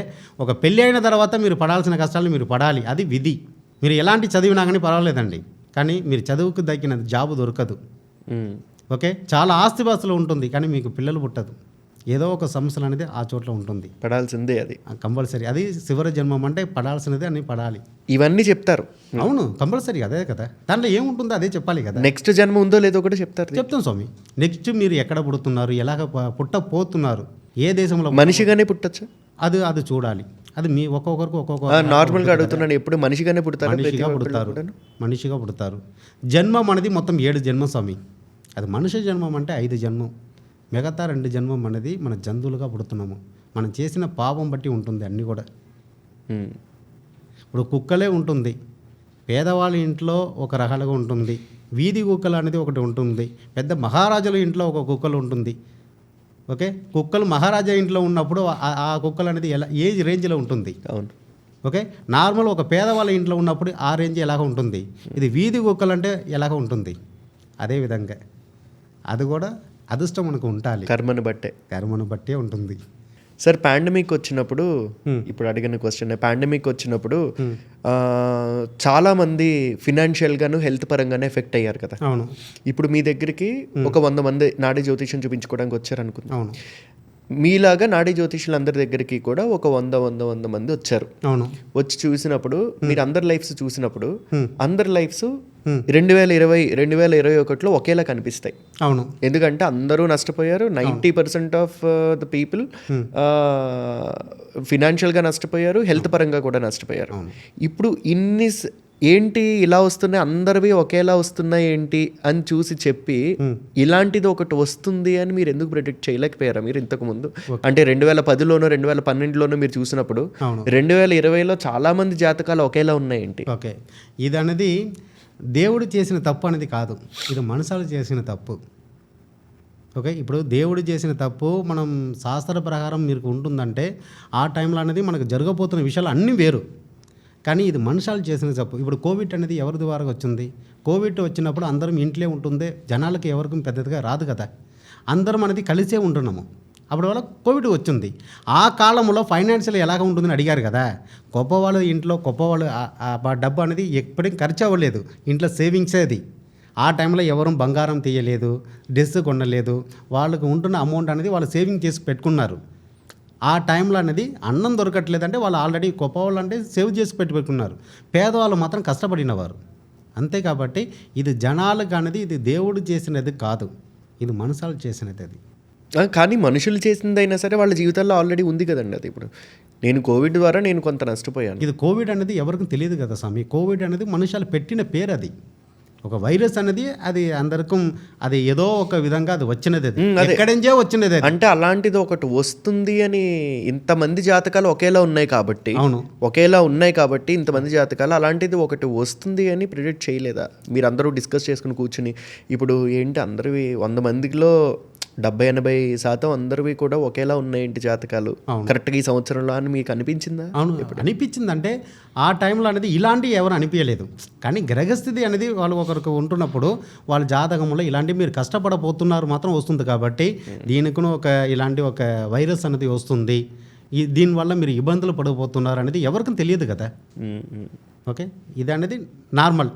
ఒక పెళ్ళి అయిన తర్వాత మీరు పడాల్సిన కష్టాలు మీరు పడాలి. అది విధి. మీరు ఎలాంటి చదివినా కానీ పర్వాలేదండి, కానీ మీరు చదువుకు తగ్గిన జాబు దొరకదు. ఓకే, చాలా ఆస్తిపాస్తులు ఉంటుంది కానీ మీకు పిల్లలు పుట్టదు. ఏదో ఒక సమస్యలు అనేది ఆ చోట్ల ఉంటుంది, పడాల్సిందే. అది కంపల్సరీ. అది చివరి జన్మం అంటే పడాల్సినది అని పడాలి. ఇవన్నీ చెప్తారు. అవును, కంపల్సరీ అదే కదా. దాంట్లో ఏముంటుందో అదే చెప్పాలి కదా. నెక్స్ట్ జన్మ ఉందో లేదో కూడా చెప్తారు. చెప్తాం స్వామి. నెక్స్ట్ మీరు ఎక్కడ పుడుతున్నారు, ఎలాగ పుట్టపోతున్నారు, ఏ దేశంలో మనిషిగానే పుట్టచ్చు, అది చూడాలి. అది మీ ఒక్కొక్కరికి ఒక్కొక్క నార్మల్గా అడుగుతున్నాను. ఎప్పుడు మనిషిగానే పుడతారు, మనిషిగా పుడతారు. జన్మం అనేది మొత్తం 7 జన్మం స్వామి. అది మనిషి జన్మం అంటే 5 జన్మం. మిగతా 2 జన్మం అనేది మన జంతువులుగా పుడుతున్నాము. మనం చేసిన పాపం బట్టి ఉంటుంది అన్నీ కూడా. ఇప్పుడు కుక్కలే ఉంటుంది, పేదవాళ్ళ ఇంట్లో ఒక రకాలుగా ఉంటుంది, వీధి కుక్కలు అనేది ఒకటి ఉంటుంది, పెద్ద మహారాజుల ఇంట్లో ఒక కుక్కలు ఉంటుంది. ఓకే, కుక్కలు మహారాజా ఇంట్లో ఉన్నప్పుడు ఆ కుక్కలు అనేది ఏ రేంజ్లో ఉంటుంది. అవును. ఓకే, నార్మల్ ఒక పేదవాళ్ళ ఇంట్లో ఉన్నప్పుడు ఆ రేంజ్ ఎలాగ ఉంటుంది. ఇది వీధి కుక్కలు అంటే ఎలాగ ఉంటుంది. అదేవిధంగా అది కూడా అదృష్టం మనకు ఉండాలి. కర్మను బట్టే ఉంటుంది. సార్, పాండమిక్ వచ్చినప్పుడు, ఇప్పుడు అడిగిన క్వశ్చన్, పాండమిక్ వచ్చినప్పుడు చాలామంది ఫినాన్షియల్గాను హెల్త్ పరంగానే ఎఫెక్ట్ అయ్యారు కదా. అవును. ఇప్పుడు మీ దగ్గరికి ఒక 100 మంది నాడీ జ్యోతిష్యం చూపించుకోవడానికి వచ్చారు అనుకుందాం. అవును. మీలాగా నాడీ జ్యోతిష్యులు అందరి దగ్గరికి కూడా ఒక 100 మంది వచ్చారు. అవును. వచ్చి చూసినప్పుడు మీరు అందరి లైఫ్స్ చూసినప్పుడు అందరి లైఫ్స్ 2021లో ఒకేలా కనిపిస్తాయి. అవును. ఎందుకంటే అందరూ నష్టపోయారు. 90% ఆఫ్ ద పీపుల్ ఫినాన్షియల్గా నష్టపోయారు, హెల్త్ పరంగా కూడా నష్టపోయారు. ఇప్పుడు ఏంటి ఇలా వస్తున్నాయి, అందరివి ఒకేలా వస్తున్నాయి ఏంటి అని చూసి చెప్పి ఇలాంటిది ఒకటి వస్తుంది అని మీరు ఎందుకు ప్రెడిక్ట్ చేయలేకపోయారా మీరు ఇంతకు ముందు? అంటే 2010లోనో 2012లోనో మీరు చూసినప్పుడు 2020లో చాలా మంది జాతకాలు ఒకేలా ఉన్నాయి ఏంటి? ఓకే, ఇది అనేది దేవుడు చేసిన తప్పు అనేది కాదు, ఇది మనుషులు చేసిన తప్పు. ఓకే, ఇప్పుడు దేవుడు చేసిన తప్పు మనం శాస్త్ర ప్రకారం మీకు ఉంటుందంటే ఆ టైంలో అనేది మనకు జరగబోతున్న విషయాలు అన్నీ వేరు. కానీ ఇది మనుషులు చేసిన తప్పు. ఇప్పుడు కోవిడ్ అనేది ఎవరి ద్వారా వచ్చింది? కోవిడ్ వచ్చినప్పుడు అందరం ఇంట్లో ఉంటుంది, జనాలకి ఎవరికి పెద్దదిగా రాదు కదా. అందరం అనేది కలిసే ఉంటున్నాము. అప్పుడు వల్ల కోవిడ్ వచ్చింది. ఆ కాలంలో ఫైనాన్షియల్ ఎలాగ ఉంటుందని అడిగారు కదా. గొప్పవాళ్ళు ఇంట్లో గొప్పవాళ్ళు డబ్బు అనేది ఎప్పటికీ ఖర్చు అవ్వలేదు, ఇంట్లో సేవింగ్సే అది. ఆ టైంలో ఎవరు బంగారం తీయలేదు, డ్రెస్ కొనలేదు, వాళ్ళకు ఉంటున్న అమౌంట్ అనేది వాళ్ళు సేవింగ్ చేసి పెట్టుకున్నారు. ఆ టైంలో అనేది అన్నం దొరకట్లేదంటే వాళ్ళు ఆల్రెడీ గొప్పవాళ్ళు అంటే సేవ్ చేసి పెట్టుకున్నారు. పేదవాళ్ళు మాత్రం కష్టపడినవారు. అంతే కాబట్టి ఇది జనాలకు అనేది ఇది దేవుడు చేసినది కాదు, ఇది మనుషులు చేసినది అది. కానీ మనుషులు చేసిందైనా సరే వాళ్ళ జీవితాల్లో ఆల్రెడీ ఉంది కదండి అది. ఇప్పుడు నేను కోవిడ్ ద్వారా నేను కొంత నష్టపోయాను. ఇది కోవిడ్ అనేది ఎవరికి తెలియదు కదా స్వామి. కోవిడ్ అనేది మనుషులు పెట్టిన పేరు, అది ఒక వైరస్ అనేది, అది అందరికీ అది ఏదో ఒక విధంగా అది వచ్చినది, అది ఎక్కడించే వచ్చినది అది. అంటే అలాంటిది ఒకటి వస్తుంది అని ఇంతమంది జాతకాలు ఒకేలా ఉన్నాయి కాబట్టి, అవును ఒకేలా ఉన్నాయి కాబట్టి ఇంతమంది జాతకాలు అలాంటిది ఒకటి వస్తుంది అని ప్రిడిక్ట్ చేయలేదా? మీరు అందరూ డిస్కస్ చేసుకుని కూర్చుని ఇప్పుడు ఏంటి అందరివి 100 మందిలో 70-80% అందరివి కూడా ఒకేలా ఉన్నాయేంటి జాతకాలు కరెక్ట్గా ఈ సంవత్సరంలో అని మీకు అనిపించిందా? అవును అనిపించింది. అంటే ఆ టైంలో అనేది ఇలాంటివి ఎవరు అనిపించలేదు. కానీ గ్రహస్థితి అనేది వాళ్ళు ఒకరికి ఉంటున్నప్పుడు వాళ్ళ జాతకంలో ఇలాంటివి మీరు కష్టపడబోతున్నారు మాత్రం వస్తుంది. కాబట్టి దీనికి ఒక ఇలాంటి ఒక వైరస్ అనేది వస్తుంది, దీనివల్ల మీరు ఇబ్బందులు పడబోతున్నారు అనేది ఎవరికి తెలియదు కదా. ఓకే, ఇది అనేది నార్మల్.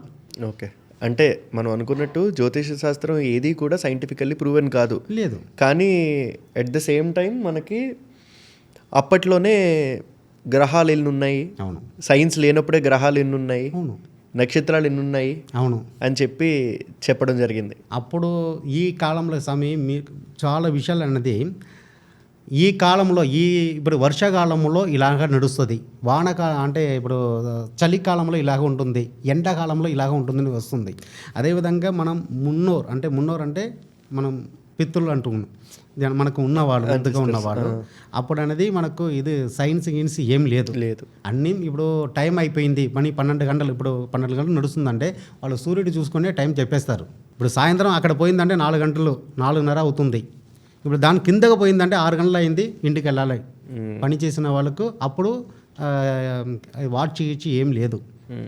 ఓకే, అంటే మనం అనుకున్నట్టు జ్యోతిష శాస్త్రం ఏది కూడా సైంటిఫికల్లీ ప్రూవెన్ కాదు, లేదు. కానీ ఎట్ ద సేమ్ టైం మనకి అప్పట్లోనే గ్రహాలు ఎన్ని ఉన్నాయి, అవును, సైన్స్ లేనప్పుడే గ్రహాలు ఎన్ని ఉన్నాయి, అవును, నక్షత్రాలు ఎన్ని ఉన్నాయి, అవును అని చెప్పడం జరిగింది. అప్పుడు ఈ కాలంలో స్వామి మీకు చాలా విషయాలు అన్నది ఈ కాలంలో ఇప్పుడు వర్షాకాలంలో ఇలాగ నడుస్తుంది, అంటే ఇప్పుడు చలికాలంలో ఇలాగ ఉంటుంది, ఎండాకాలంలో ఇలాగ ఉంటుందని వస్తుంది. అదేవిధంగా మనం మున్నోరు అంటే మనం పిత్రులు అంటున్నాం, మనకు ఉన్నవాళ్ళు ముందుగా ఉన్నవాళ్ళు. అప్పుడు అనేది మనకు ఇది సైన్స్ గిన్స్ ఏం లేదు. అన్నీ ఇప్పుడు టైం అయిపోయింది, 12 గంటలు, ఇప్పుడు 12 గంటలు నడుస్తుందంటే వాళ్ళు సూర్యుడు చూసుకునే టైం చెప్పేస్తారు. ఇప్పుడు సాయంత్రం అక్కడ పోయిందంటే 4 గంటలు 4:30 అవుతుంది. ఇప్పుడు దాని కిందగా పోయిందంటే 6 గంటలు అయింది, ఇంటికి వెళ్ళాలి. పని చేసిన వాళ్ళకు అప్పుడు వాచ్ ఇచ్చి ఏం లేదు,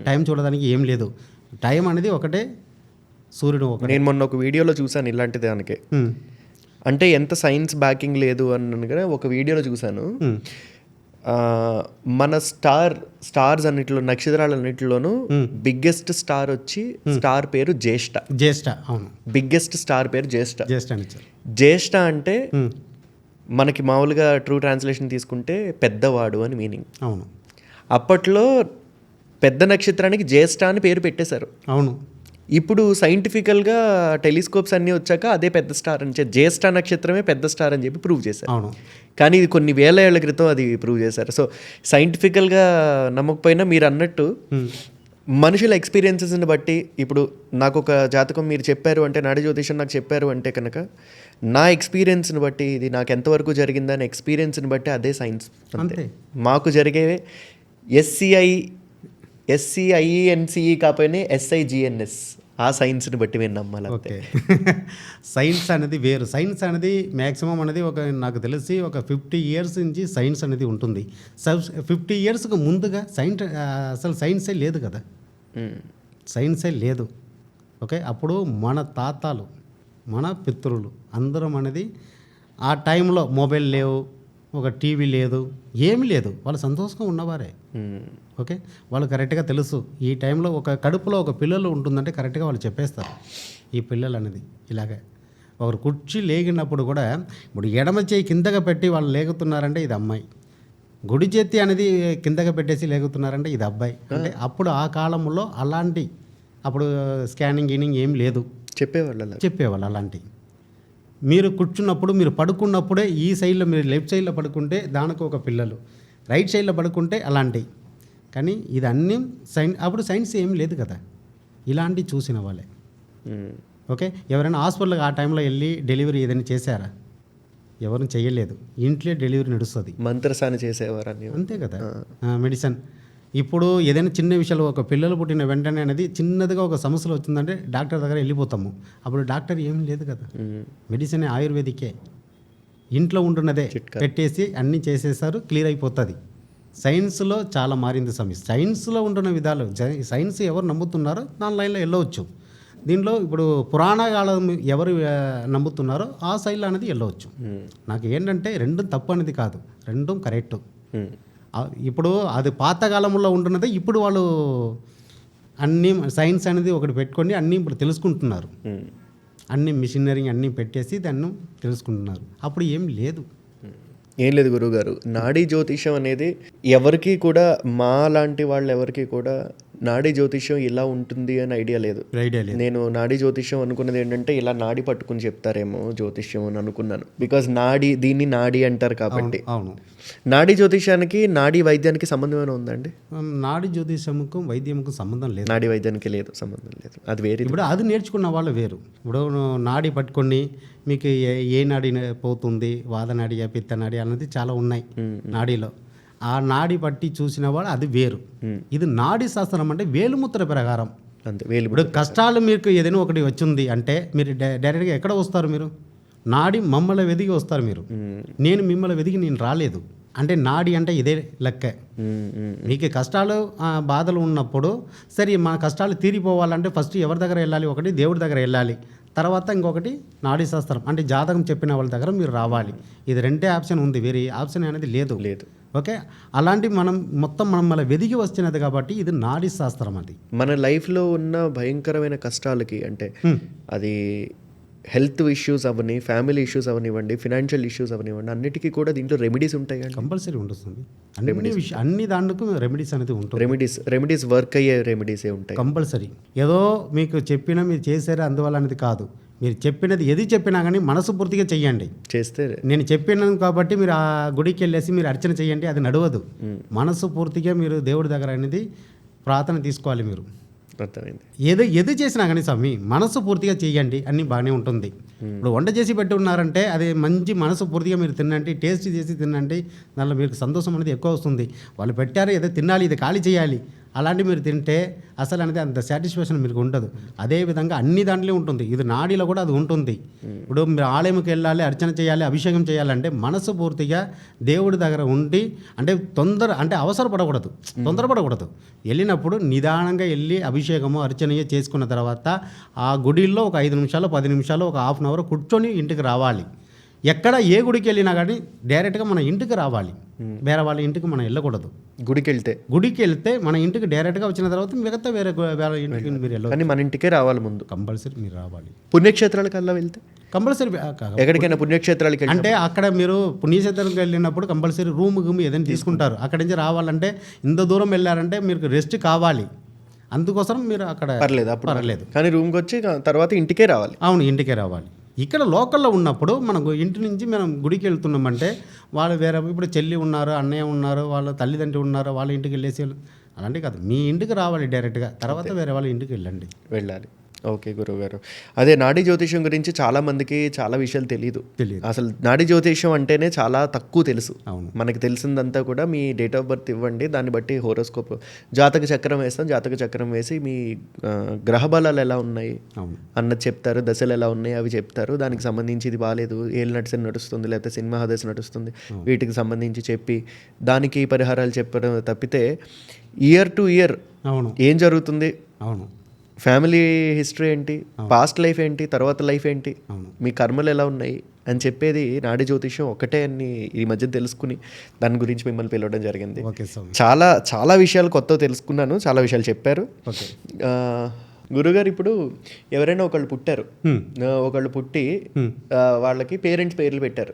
టైం చూడడానికి ఏం లేదు. టైం అనేది ఒకటే, సూర్యుడు ఒకటే. నేను మొన్న ఒక వీడియోలో చూశాను ఇలాంటి దానికి, అంటే ఎంత సైన్స్ బ్యాకింగ్ లేదు అని ఒక వీడియోలో చూశాను. మన స్టార్స్ అన్నిటిలో, నక్షత్రాలన్నిటిలోనూ బిగ్గెస్ట్ స్టార్ వచ్చి స్టార్ పేరు జ్యేష్ఠ. అవును, బిగ్గెస్ట్ స్టార్ పేరు జ్యేష్ఠ అంటే మనకి మామూలుగా ట్రూ ట్రాన్స్లేషన్ తీసుకుంటే పెద్దవాడు అని మీనింగ్. అవును, అప్పట్లో పెద్ద నక్షత్రానికి జ్యేష్ఠ అని పేరు పెట్టేశారు. అవును, ఇప్పుడు సైంటిఫికల్గా టెలిస్కోప్స్ అన్నీ వచ్చాక అదే పెద్ద స్టార్ అని, జ్యేష్ఠ నక్షత్రమే పెద్ద స్టార్ అని చెప్పి ప్రూవ్ చేశారు. అవును, కానీ ఇది కొన్ని వేల ఏళ్ల క్రితం అది ప్రూవ్ చేశారు. సో సైంటిఫికల్గా నమ్మకపోయినా మీరు అన్నట్టు మనుషుల ఎక్స్పీరియన్సెస్ని బట్టి, ఇప్పుడు నాకు ఒక జాతకం మీరు చెప్పారు అంటే, నాడి జ్యోతిషం నాకు చెప్పారు అంటే కనుక నా ఎక్స్పీరియన్స్ని బట్టి ఇది నాకు ఎంతవరకు జరిగిందని ఎక్స్పీరియన్స్ని బట్టి అదే సైన్స్. అంతే మాకు జరిగేవే SCIENCE కాకపోయినా SIGNS, ఆ సైన్స్ని బట్టి మేము నమ్మాలి. ఓకే, సైన్స్ అనేది వేరు. సైన్స్ అనేది మ్యాక్సిమం అనేది నాకు తెలిసి ఒక 50 years నుంచి సైన్స్ అనేది ఉంటుంది. 50 yearsకు ముందుగా అసలు సైన్సే లేదు కదా, సైన్సే లేదు. ఓకే, అప్పుడు మన తాతలు, మన పితృలు అందరం అనేది ఆ టైంలో మొబైల్ లేవు, ఒక టీవీ లేదు, ఏమి లేదు, వాళ్ళు సంతోషంగా ఉన్నవారే. ఓకే, వాళ్ళు కరెక్ట్గా తెలుసు ఈ టైంలో ఒక కడుపులో ఒక పిల్లలు ఉంటుందంటే కరెక్ట్గా వాళ్ళు చెప్పేస్తారు. ఈ పిల్లలు అనేది ఇలాగే ఒకరు కుర్చీ లేగినప్పుడు కూడా, ఇప్పుడు ఎడమ చేయి కిందగా పెట్టి వాళ్ళు లేగుతున్నారంటే ఇది అమ్మాయి, గుడి చేతి అనేది కిందగా పెట్టేసి లేగుతున్నారంటే ఇది అబ్బాయి. అంటే అప్పుడు ఆ కాలంలో అలాంటి, అప్పుడు స్కానింగ్ ఏం లేదు, చెప్పేవాళ్ళు అలాంటి. మీరు కూర్చున్నప్పుడు, మీరు పడుకున్నప్పుడే ఈ సైడ్లో, మీరు లెఫ్ట్ సైడ్లో పడుకుంటే దానికి ఒక పిల్లలు, రైట్ సైడ్లో పడుకుంటే అలాంటి. కానీ ఇది అన్నీ అప్పుడు సైన్స్ ఏం లేదు కదా, ఇలాంటివి చూసిన వాళ్ళే. ఓకే, ఎవరైనా హాస్పిటల్కి ఆ టైంలో వెళ్ళి డెలివరీ ఏదైనా చేశారా? ఎవరు చేయలేదు, ఇంట్లో డెలివరీ నడుస్తుంది, మంత్రసాని చేసేవారు అంతే కదా. మెడిసిన్ ఇప్పుడు ఏదైనా చిన్న విషయాలు, ఒక పిల్లలు పుట్టిన వెంటనే అనేది చిన్నదిగా ఒక సమస్యలు వచ్చిందంటే డాక్టర్ దగ్గర వెళ్ళిపోతాము. అప్పుడు డాక్టర్ ఏం లేదు కదా, మెడిసిన్ ఆయుర్వేదికే, ఇంట్లో ఉంటున్నదే పెట్టేసి అన్నీ చేసేసారు, క్లియర్ అయిపోతుంది. సైన్స్లో చాలా మారింది సమస్య. సైన్స్లో ఉంటున్న విధాలు, సైన్స్ ఎవరు నమ్ముతున్నారో దాని లైన్లో వెళ్ళవచ్చు. దీంట్లో ఇప్పుడు పురాణ కాలం ఎవరు నమ్ముతున్నారో ఆ శైలి అనేది వెళ్ళవచ్చు. నాకు ఏంటంటే రెండూ తప్పు అనేది కాదు, రెండూ కరెక్టు. ఇప్పుడు అది పాతకాలంలో ఉంటున్నది, ఇప్పుడు వాళ్ళు అన్నీ సైన్స్ అనేది ఒకటి పెట్టుకొని అన్నీ ఇప్పుడు తెలుసుకుంటున్నారు. అన్ని మిషనరీ అన్నీ పెట్టేసి దాన్ని తెలుసుకుంటున్నారు. అప్పుడు ఏం లేదు. ఏం లేదు గురువుగారు, నాడీ జ్యోతిషం అనేది ఎవరికి కూడా, మా లాంటి వాళ్ళు ఎవరికి కూడా నాడీ జ్యోతిషం ఇలా ఉంటుంది అని ఐడియా లేదు. నేను నాడీ జ్యోతిషం అనుకున్నది ఏంటంటే ఇలా నాడి పట్టుకుని చెప్తారేమో జ్యోతిష్యం అని అనుకున్నాను. బికాజ్ దీన్ని నాడి అంటారు కాబట్టి. అవును. నాడీ జ్యోతిషానికి నాడీ వైద్యానికి సంబంధం ఏమైనా ఉందండి? నాడీ జ్యోతిషముకు వైద్యముకు సంబంధం లేదు. నాడీ వైద్యానికి లేదు, సంబంధం లేదు, అది వేరే. ఇప్పుడు అది నేర్చుకున్న వాళ్ళు వేరు. ఇప్పుడు నాడి పట్టుకొని మీకు ఏ నాడి పోతుంది, వాదనాడియా పిత్తనాడి అన్నది చాలా ఉన్నాయి నాడీలో. ఆ నాడి పట్టి చూసిన వాడు అది వేరు. ఇది నాడీ శాస్త్రం అంటే వేలుముద్ర ప్రకారం. అంతే. ఇప్పుడు కష్టాలు మీకు ఏదైనా ఒకటి వచ్చింది అంటే మీరు డైరెక్ట్గా ఎక్కడ వస్తారు? మీరు నాడి మమ్మల్ని వెదిగి వస్తారు. మీరు నేను మిమ్మల్ని వెదిగి నేను రాలేదు అంటే నాడి అంటే ఇదే లెక్క. మీకు కష్టాలు బాధలు ఉన్నప్పుడు సరే మా కష్టాలు తీరిపోవాలంటే ఫస్ట్ ఎవరి దగ్గర వెళ్ళాలి? ఒకటి దేవుడి దగ్గర వెళ్ళాలి, తర్వాత ఇంకొకటి నాడీ శాస్త్రం అంటే జాతకం చెప్పిన వాళ్ళ దగ్గర మీరు రావాలి. ఇది రెండే ఆప్షన్ ఉంది, వేరే ఆప్షన్ అనేది లేదు. ఓకే, అలాంటి మనం మొత్తం మళ్ళీ వెదిగి వచ్చినది కాబట్టి ఇది నాడీ శాస్త్రం. అది మన లైఫ్లో ఉన్న భయంకరమైన కష్టాలకి అంటే అది హెల్త్ ఇష్యూస్ అవని, ఫ్యామిలీ ఇష్యూస్ అవనివ్వండి, ఫినాన్షియల్ ఇష్యూస్ అవనివ్వండి, అన్నిటికీ కూడా దీంట్లో రెమెడీస్ ఉంటాయి. కంపల్సరీ ఉంటుంది. అన్ని దాంట్లో రెమెడీస్ అనేది ఉంటుంది. రెమెడీస్ వర్క్ అయ్యే రెమెడీసే ఉంటాయి కంపల్సరీ. ఏదో మీకు చెప్పినా మీరు చేశారు అందువల్ల అనేది కాదు. మీరు చెప్పినది ఏది చెప్పినా కానీ మనసు పూర్తిగా చెయ్యండి. చేస్తే నేను చెప్పినాను కాబట్టి మీరు ఆ గుడికి వెళ్ళేసి మీరు అర్చన చేయండి, అది నడవదు. మనసు పూర్తిగా మీరు దేవుడి దగ్గర అనేది ప్రార్థన తీసుకోవాలి. మీరు అర్థమైంది. ఏది చేసినా కానీ స్వామి మనసు పూర్తిగా చేయండి, అన్నీ బాగానే ఉంటుంది. ఇప్పుడు వంట చేసి పెట్టి ఉన్నారంటే అది మంచి మనసు పూర్తిగా మీరు తినండి, టేస్ట్ చేసి తినండి, దానిలో మీకు సంతోషం అనేది ఎక్కువ వస్తుంది. వాళ్ళు పెట్టారు ఏదో తినాలి, ఇది ఖాళీ చేయాలి, అలాంటివి మీరు తింటే అసలు అనేది అంత సాటిస్ఫాక్షన్ మీకు ఉండదు. అదేవిధంగా అన్ని దాంట్లో ఉంటుంది, ఇది నాడీలో కూడా అది ఉంటుంది. ఇప్పుడు మీరు ఆలయంకి వెళ్ళాలి, అర్చన చేయాలి, అభిషేకం చేయాలంటే మనసు పూర్తిగా దేవుడి దగ్గర ఉండి అంటే అవసరపడకూడదు, తొందరపడకూడదు. వెళ్ళినప్పుడు నిదానంగా వెళ్ళి అభిషేకము అర్చనయే చేసుకున్న తర్వాత ఆ గుడిలో ఒక 5 నిమిషాలు 10 నిమిషాలు ఒక హాఫ్ అన్ అవర్ కూర్చొని ఇంటికి రావాలి. ఎక్కడ ఏ గుడికి వెళ్ళినా కానీ డైరెక్ట్గా మన ఇంటికి రావాలి, వేరే వాళ్ళ ఇంటికి మనం వెళ్ళకూడదు. గుడికి వెళ్తే మన ఇంటికి డైరెక్ట్గా వచ్చిన తర్వాత మిగతా వేరే ఇంటికి మీరు వెళ్ళాలి, కానీ మన ఇంటికే రావాలి ముందు. కంపల్సరీ మీరు రావాలి. పుణ్యక్షేత్రాలకు అలా వెళ్తే కంపల్సరీ ఎక్కడికైనా పుణ్యక్షేత్రాలకి అంటే అక్కడ మీరు పుణ్యక్షేత్రానికి వెళ్ళినప్పుడు కంపల్సరీ రూమ్ ఏదైనా తీసుకుంటారు. అక్కడి నుంచి రావాలంటే ఇంత దూరం వెళ్ళారంటే మీకు రెస్ట్ కావాలి, అందుకోసం మీరు అక్కడ పర్లేదు కానీ రూమ్కి వచ్చి తర్వాత ఇంటికే రావాలి. అవును, ఇంటికే రావాలి. ఇక్కడ లోకల్లో ఉన్నప్పుడు మనకు ఇంటి నుంచి మనం గుడికి వెళ్తున్నామంటే వాళ్ళు వేరే ఇప్పుడు చెల్లి ఉన్నారు, అన్నయ్య ఉన్నారు, వాళ్ళ తల్లిదండ్రులు ఉన్నారు, వాళ్ళ ఇంటికి వెళ్ళేసి అలాంటివి కాదు, మీ ఇంటికి రావాలి డైరెక్ట్గా, తర్వాత వేరే వాళ్ళ ఇంటికి వెళ్ళాలి. ఓకే గురువుగారు, అదే నాడీ జ్యోతిష్యం గురించి చాలా మందికి చాలా విషయాలు తెలియదు. అసలు నాడీ జ్యోతిష్యం అంటేనే చాలా తక్కువ తెలుసు. మనకి తెలిసిందంతా కూడా మీ డేట్ ఆఫ్ బర్త్ ఇవ్వండి, దాన్ని బట్టి హోరోస్కోప్ జాతక చక్రం వేస్తాం, జాతక చక్రం వేసి మీ గ్రహ బలాలు ఎలా ఉన్నాయి అన్నది చెప్తారు, దశలు ఎలా ఉన్నాయి అవి చెప్తారు, దానికి సంబంధించి ఇది బాగాలేదు, ఏళ్ళు నడుస్తుంది లేకపోతే సినిమా దశ నడుస్తుంది, వీటికి సంబంధించి చెప్పి దానికి పరిహారాలు చెప్పడం తప్పితే ఇయర్ టు ఇయర్ ఏం జరుగుతుంది, ఫ్యామిలీ హిస్టరీ ఏంటి, పాస్ట్ లైఫ్ ఏంటి, తర్వాత లైఫ్ ఏంటి, మీ కర్మలు ఎలా ఉన్నాయి అని చెప్పేది నాడీ జ్యోతిష్యం ఒకటే అని ఈ మధ్య తెలుసుకుని దాని గురించి మిమ్మల్ని పిలవడం జరిగింది. చాలా చాలా విషయాలు కొత్తగా తెలుసుకున్నాను, చాలా విషయాలు చెప్పారు. గురుగారు, ఇప్పుడు ఎవరైనా ఒకళ్ళు పుట్టారు, ఒకళ్ళు పుట్టి వాళ్ళకి పేరెంట్స్ పేర్లు పెట్టారు,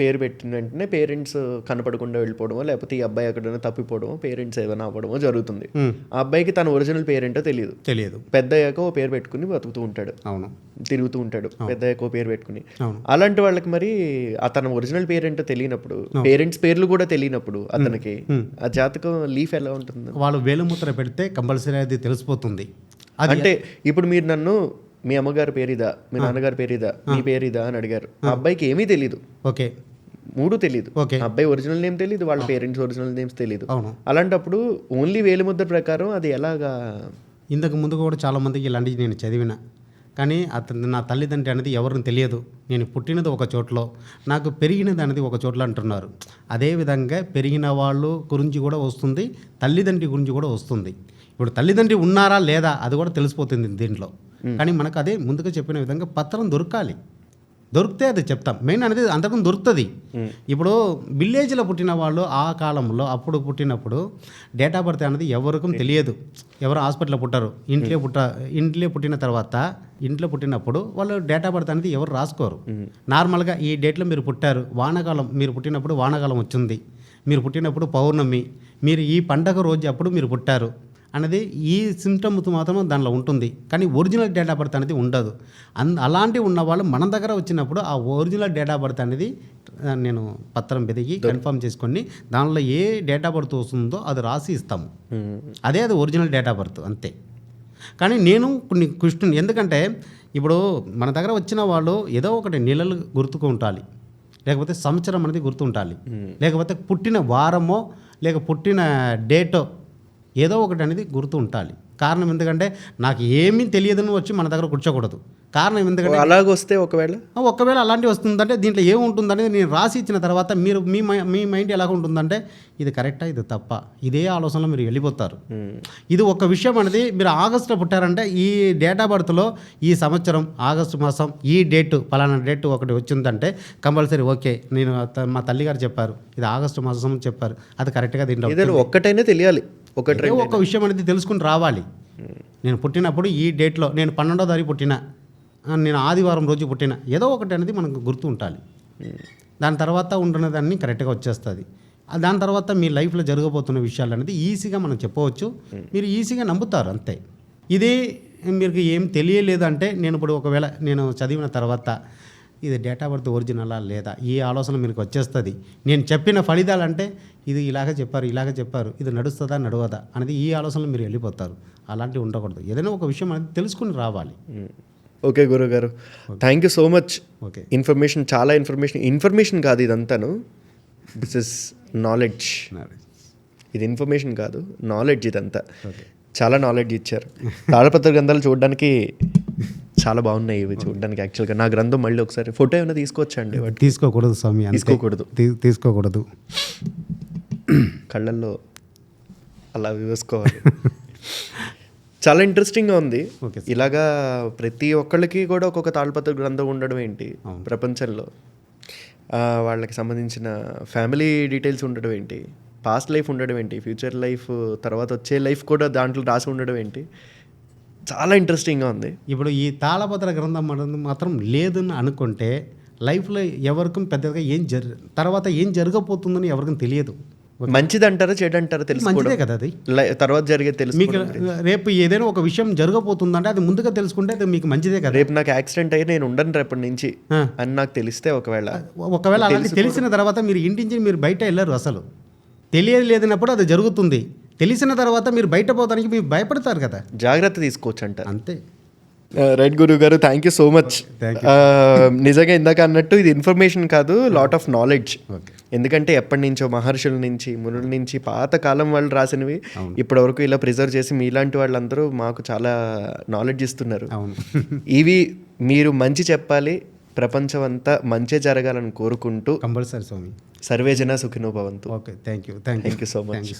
పేరు పెట్టిన వెంటనే పేరెంట్స్ కనపడకుండా వెళ్ళిపోవడమో లేకపోతే ఈ అబ్బాయి ఎక్కడైనా తప్పిపోవడమో పేరెంట్స్ ఏమైనా అవ్వడమో జరుగుతుంది. ఆ అబ్బాయికి తన ఒరిజినల్ పేరేంటో తెలియదు. పెద్ద అయ్యాక ఓ పేరు పెట్టుకుని బతుకుతూ ఉంటాడు, తిరుగుతూ ఉంటాడు, పెద్ద అయ్యాక ఓ పేరు పెట్టుకుని. అలాంటి వాళ్ళకి మరి అతను ఒరిజినల్ పేరేంటో తెలియనప్పుడు, పేరెంట్స్ పేర్లు కూడా తెలియనప్పుడు అతనికి ఆ జాతకం లీఫ్ ఎలా ఉంటుంది? వాళ్ళు వేలుముద్ర పెడితే కంపల్సరీ అది తెలిసిపోతుంది. అంటే ఇప్పుడు మీరు నన్ను మీ అమ్మగారి పేరిదా, మీ నాన్నగారి పేరిదా, మీ పేరిదా అని అడిగారు, ఆ అబ్బాయికి ఏమీ తెలియదు, మూడు తెలియదు, అబ్బాయి ఒరిజినల్ నేమ్ తెలియదు, వాళ్ళ పేరెంట్స్ ఒరిజినల్ నేమ్స్ తెలియదు. అలాంటప్పుడు ఓన్లీ వేలిముద్ర ప్రకారం అది ఎలాగా? ఇంతకు ముందు కూడా చాలా మందికి ఇలాంటివి నేను చదివిన, కానీ అతను నా తల్లిదండ్రి అనేది ఎవరిని తెలియదు. నేను పుట్టినది ఒక చోట్లో, నాకు పెరిగినది అనేది ఒక చోట్ల అంటున్నారు. అదేవిధంగా పెరిగిన వాళ్ళు గురించి కూడా వస్తుంది, తల్లిదండ్రి గురించి కూడా వస్తుంది. ఇప్పుడు తల్లిదండ్రి ఉన్నారా లేదా అది కూడా తెలిసిపోతుంది దీంట్లో. కానీ మనకు అదే ముందుగా చెప్పిన విధంగా పత్రం దొరకాలి. దొరికితే అది చెప్తాం. మెయిన్ అనేది అంతకు దొరుకుతుంది. ఇప్పుడు విలేజ్లో పుట్టిన వాళ్ళు ఆ కాలంలో అప్పుడు పుట్టినప్పుడు డేట్ ఆఫ్ బర్త్ అనేది ఎవరికి తెలియదు. ఎవరు హాస్పిటల్లో పుట్టారు, ఇంట్లో పుట్టిన తర్వాత ఇంట్లో పుట్టినప్పుడు వాళ్ళు డేట్ ఆఫ్ బర్త్ అనేది ఎవరు రాసుకోరు. నార్మల్గా ఈ డేట్లో మీరు పుట్టారు, వానాకాలం మీరు పుట్టినప్పుడు వానాకాలం వచ్చింది, మీరు పుట్టినప్పుడు పౌర్ణమి, మీరు ఈ పండగ రోజు అప్పుడు మీరు పుట్టారు అనేది ఈ సిమ్టమ్స్ మాత్రం దానిలో ఉంటుంది. కానీ ఒరిజినల్ డేట్ ఆఫ్ బర్త్ అనేది ఉండదు. అలాంటివి ఉన్న వాళ్ళు మన దగ్గర వచ్చినప్పుడు ఆ ఒరిజినల్ డేట్ ఆఫ్ బర్త్ అనేది నేను పత్రం వెతికి కన్ఫర్మ్ చేసుకొని దానిలో ఏ డేట్ ఆఫ్ బర్త్ వస్తుందో అది రాసి ఇస్తాము. అదే అది ఒరిజినల్ డేట్ ఆఫ్ బర్త్ అంతే. కానీ నేను కొన్ని క్వశ్చన్, ఎందుకంటే ఇప్పుడు మన దగ్గర వచ్చిన వాళ్ళు ఏదో ఒకటి నెలలు గుర్తుకు ఉండాలి, లేకపోతే సంవత్సరం అనేది గుర్తు ఉండాలి, లేకపోతే పుట్టిన వారమో లేక పుట్టిన డేటో ఏదో ఒకటి అనేది గుర్తు ఉండాలి. కారణం ఎందుకంటే నాకు ఏమీ తెలియదని వచ్చి మన దగ్గర కూర్చోకూడదు. కారణం ఎందుకంటే అలాగొస్తే ఒకవేళ అలాంటివి వస్తుందంటే దీంట్లో ఏముంటుందనేది నేను రాసి ఇచ్చిన తర్వాత మీరు మీ మైండ్ ఎలాగ ఉంటుందంటే ఇది కరెక్టా ఇది తప్ప, ఇదే ఆలోచనలో మీరు వెళ్ళిపోతారు. ఇది ఒక విషయం అనేది మీరు ఆగస్టులో పుట్టారంటే ఈ డేట్ ఆఫ్ బర్త్లో ఈ సంవత్సరం ఆగస్టు మాసం ఈ డేటు పలానా డేటు ఒకటి వచ్చిందంటే కంపల్సరీ ఓకే, నేను మా తల్లిగారు చెప్పారు ఇది ఆగస్టు మాసం చెప్పారు, అది కరెక్ట్గా దీంట్లో ఒక్కటైనా తెలియాలి. ఒక విషయం అనేది తెలుసుకుని రావాలి. నేను పుట్టినప్పుడు ఈ డేట్లో నేను 12వ తారీఖు పుట్టిన, నేను ఆదివారం రోజు పుట్టిన, ఏదో ఒకటి అనేది మనకు గుర్తు ఉండాలి. దాని తర్వాత ఉంటున్న దాన్ని కరెక్ట్గా వచ్చేస్తుంది. దాని తర్వాత మీ లైఫ్లో జరగబోతున్న విషయాలు అనేది ఈజీగా మనం చెప్పవచ్చు, మీరు ఈజీగా నమ్ముతారు అంతే. ఇది మీకు ఏం తెలియలేదంటే నేను ఇప్పుడు ఒకవేళ నేను చదివిన తర్వాత ఇది డేట్ ఆఫ్ బర్త్ ఒరిజినలా లేదా ఈ ఆలోచన మీకు వచ్చేస్తుంది. నేను చెప్పిన ఫలితాలంటే ఇది ఇలాగ చెప్పారు ఇది నడుస్తుందా నడవదా అనేది ఈ ఆలోచనలో మీరు వెళ్ళిపోతారు. అలాంటివి ఉండకూడదు. ఏదైనా ఒక విషయం అనేది తెలుసుకుని రావాలి. ఓకే గురుగారు, thank you so much. Okay, చాలా ఇన్ఫర్మేషన్ కాదు ఇదంతాను, దిస్ ఇస్ నాలెడ్జ్. ఇది ఇన్ఫర్మేషన్ కాదు, నాలెడ్జ్ ఇదంతా. చాలా నాలెడ్జ్ ఇచ్చారు. తాళపత్ర గ్రంథాలు చూడడానికి చాలా బాగున్నాయి. ఇవి చూడడానికి యాక్చువల్గా నా గ్రంథం మళ్ళీ ఒకసారి ఫోటో ఏమైనా తీసుకోవచ్చండి? తీసుకోకూడదు స్వామి, తీసుకోకూడదు. కళ్ళల్లో అలా వేసుకోవాలి. చాలా ఇంట్రెస్టింగ్గా ఉంది. ఇలాగా ప్రతి ఒక్కళ్ళకి కూడా ఒక్కొక్క తాళపత్ర గ్రంథం ఉండడం ఏంటి, ప్రపంచంలో వాళ్ళకి సంబంధించిన ఫ్యామిలీ డీటెయిల్స్ ఉండడం ఏంటి, పాస్ట్ లైఫ్ ఉండడం ఏంటి, ఫ్యూచర్ లైఫ్ తర్వాత వచ్చే లైఫ్ కూడా దాంట్లో రాసి ఉండడం ఏంటి, చాలా ఇంట్రెస్టింగ్గా ఉంది. ఇప్పుడు ఈ తాళపత్ర గ్రంథం అనేది మాత్రం లేదని అనుకుంటే లైఫ్లో ఎవరికి పెద్దగా తర్వాత ఏం జరగబోతుందని ఎవరికి తెలియదు. మంచిది అంటారా చెడు అంటారా మంచిదే కదా అది. తర్వాత జరిగే తెలుసు. మీకు రేపు ఏదైనా ఒక విషయం జరగబోతుందంటే అది ముందుగా తెలుసుకుంటే అది మీకు మంచిదే కదా. రేపు నాకు యాక్సిడెంట్ అయ్యి నేను ఉండను రేపటి నుంచి అని నాకు తెలిస్తే ఒకవేళ అలాంటి తెలిసిన తర్వాత మీరు ఇంటి నుంచి మీరు బయట వెళ్ళరు. అసలు తెలియలేదన్నప్పుడు అది జరుగుతుంది. తెలిసిన తర్వాత మీరు బయట పోతానికి మీరు భయపడతారు కదా, జాగ్రత్త తీసుకోవచ్చు అంటారు. అంతే. రైట్ గురువు గారు, థ్యాంక్ యూ సో మచ్. నిజంగా ఇందాక అన్నట్టు ఇది ఇన్ఫర్మేషన్ కాదు, లాట్ ఆఫ్ నాలెడ్జ్. ఎందుకంటే ఎప్పటి నుంచో మహర్షుల నుంచి మునుల నుంచి పాత కాలం వాళ్ళు రాసినవి ఇప్పటి వరకు ఇలా ప్రిజర్వ్ చేసి మీలాంటి వాళ్ళందరూ మాకు చాలా నాలెడ్జ్ ఇస్తున్నారు. ఇవి మీరు మంచి చెప్పాలి, ప్రపంచం అంతా మంచి జరగాలని కోరుకుంటూ కంపల్సరీ స్వామి. సర్వేజన సుఖినో భవంతు. Okay, thank you so much.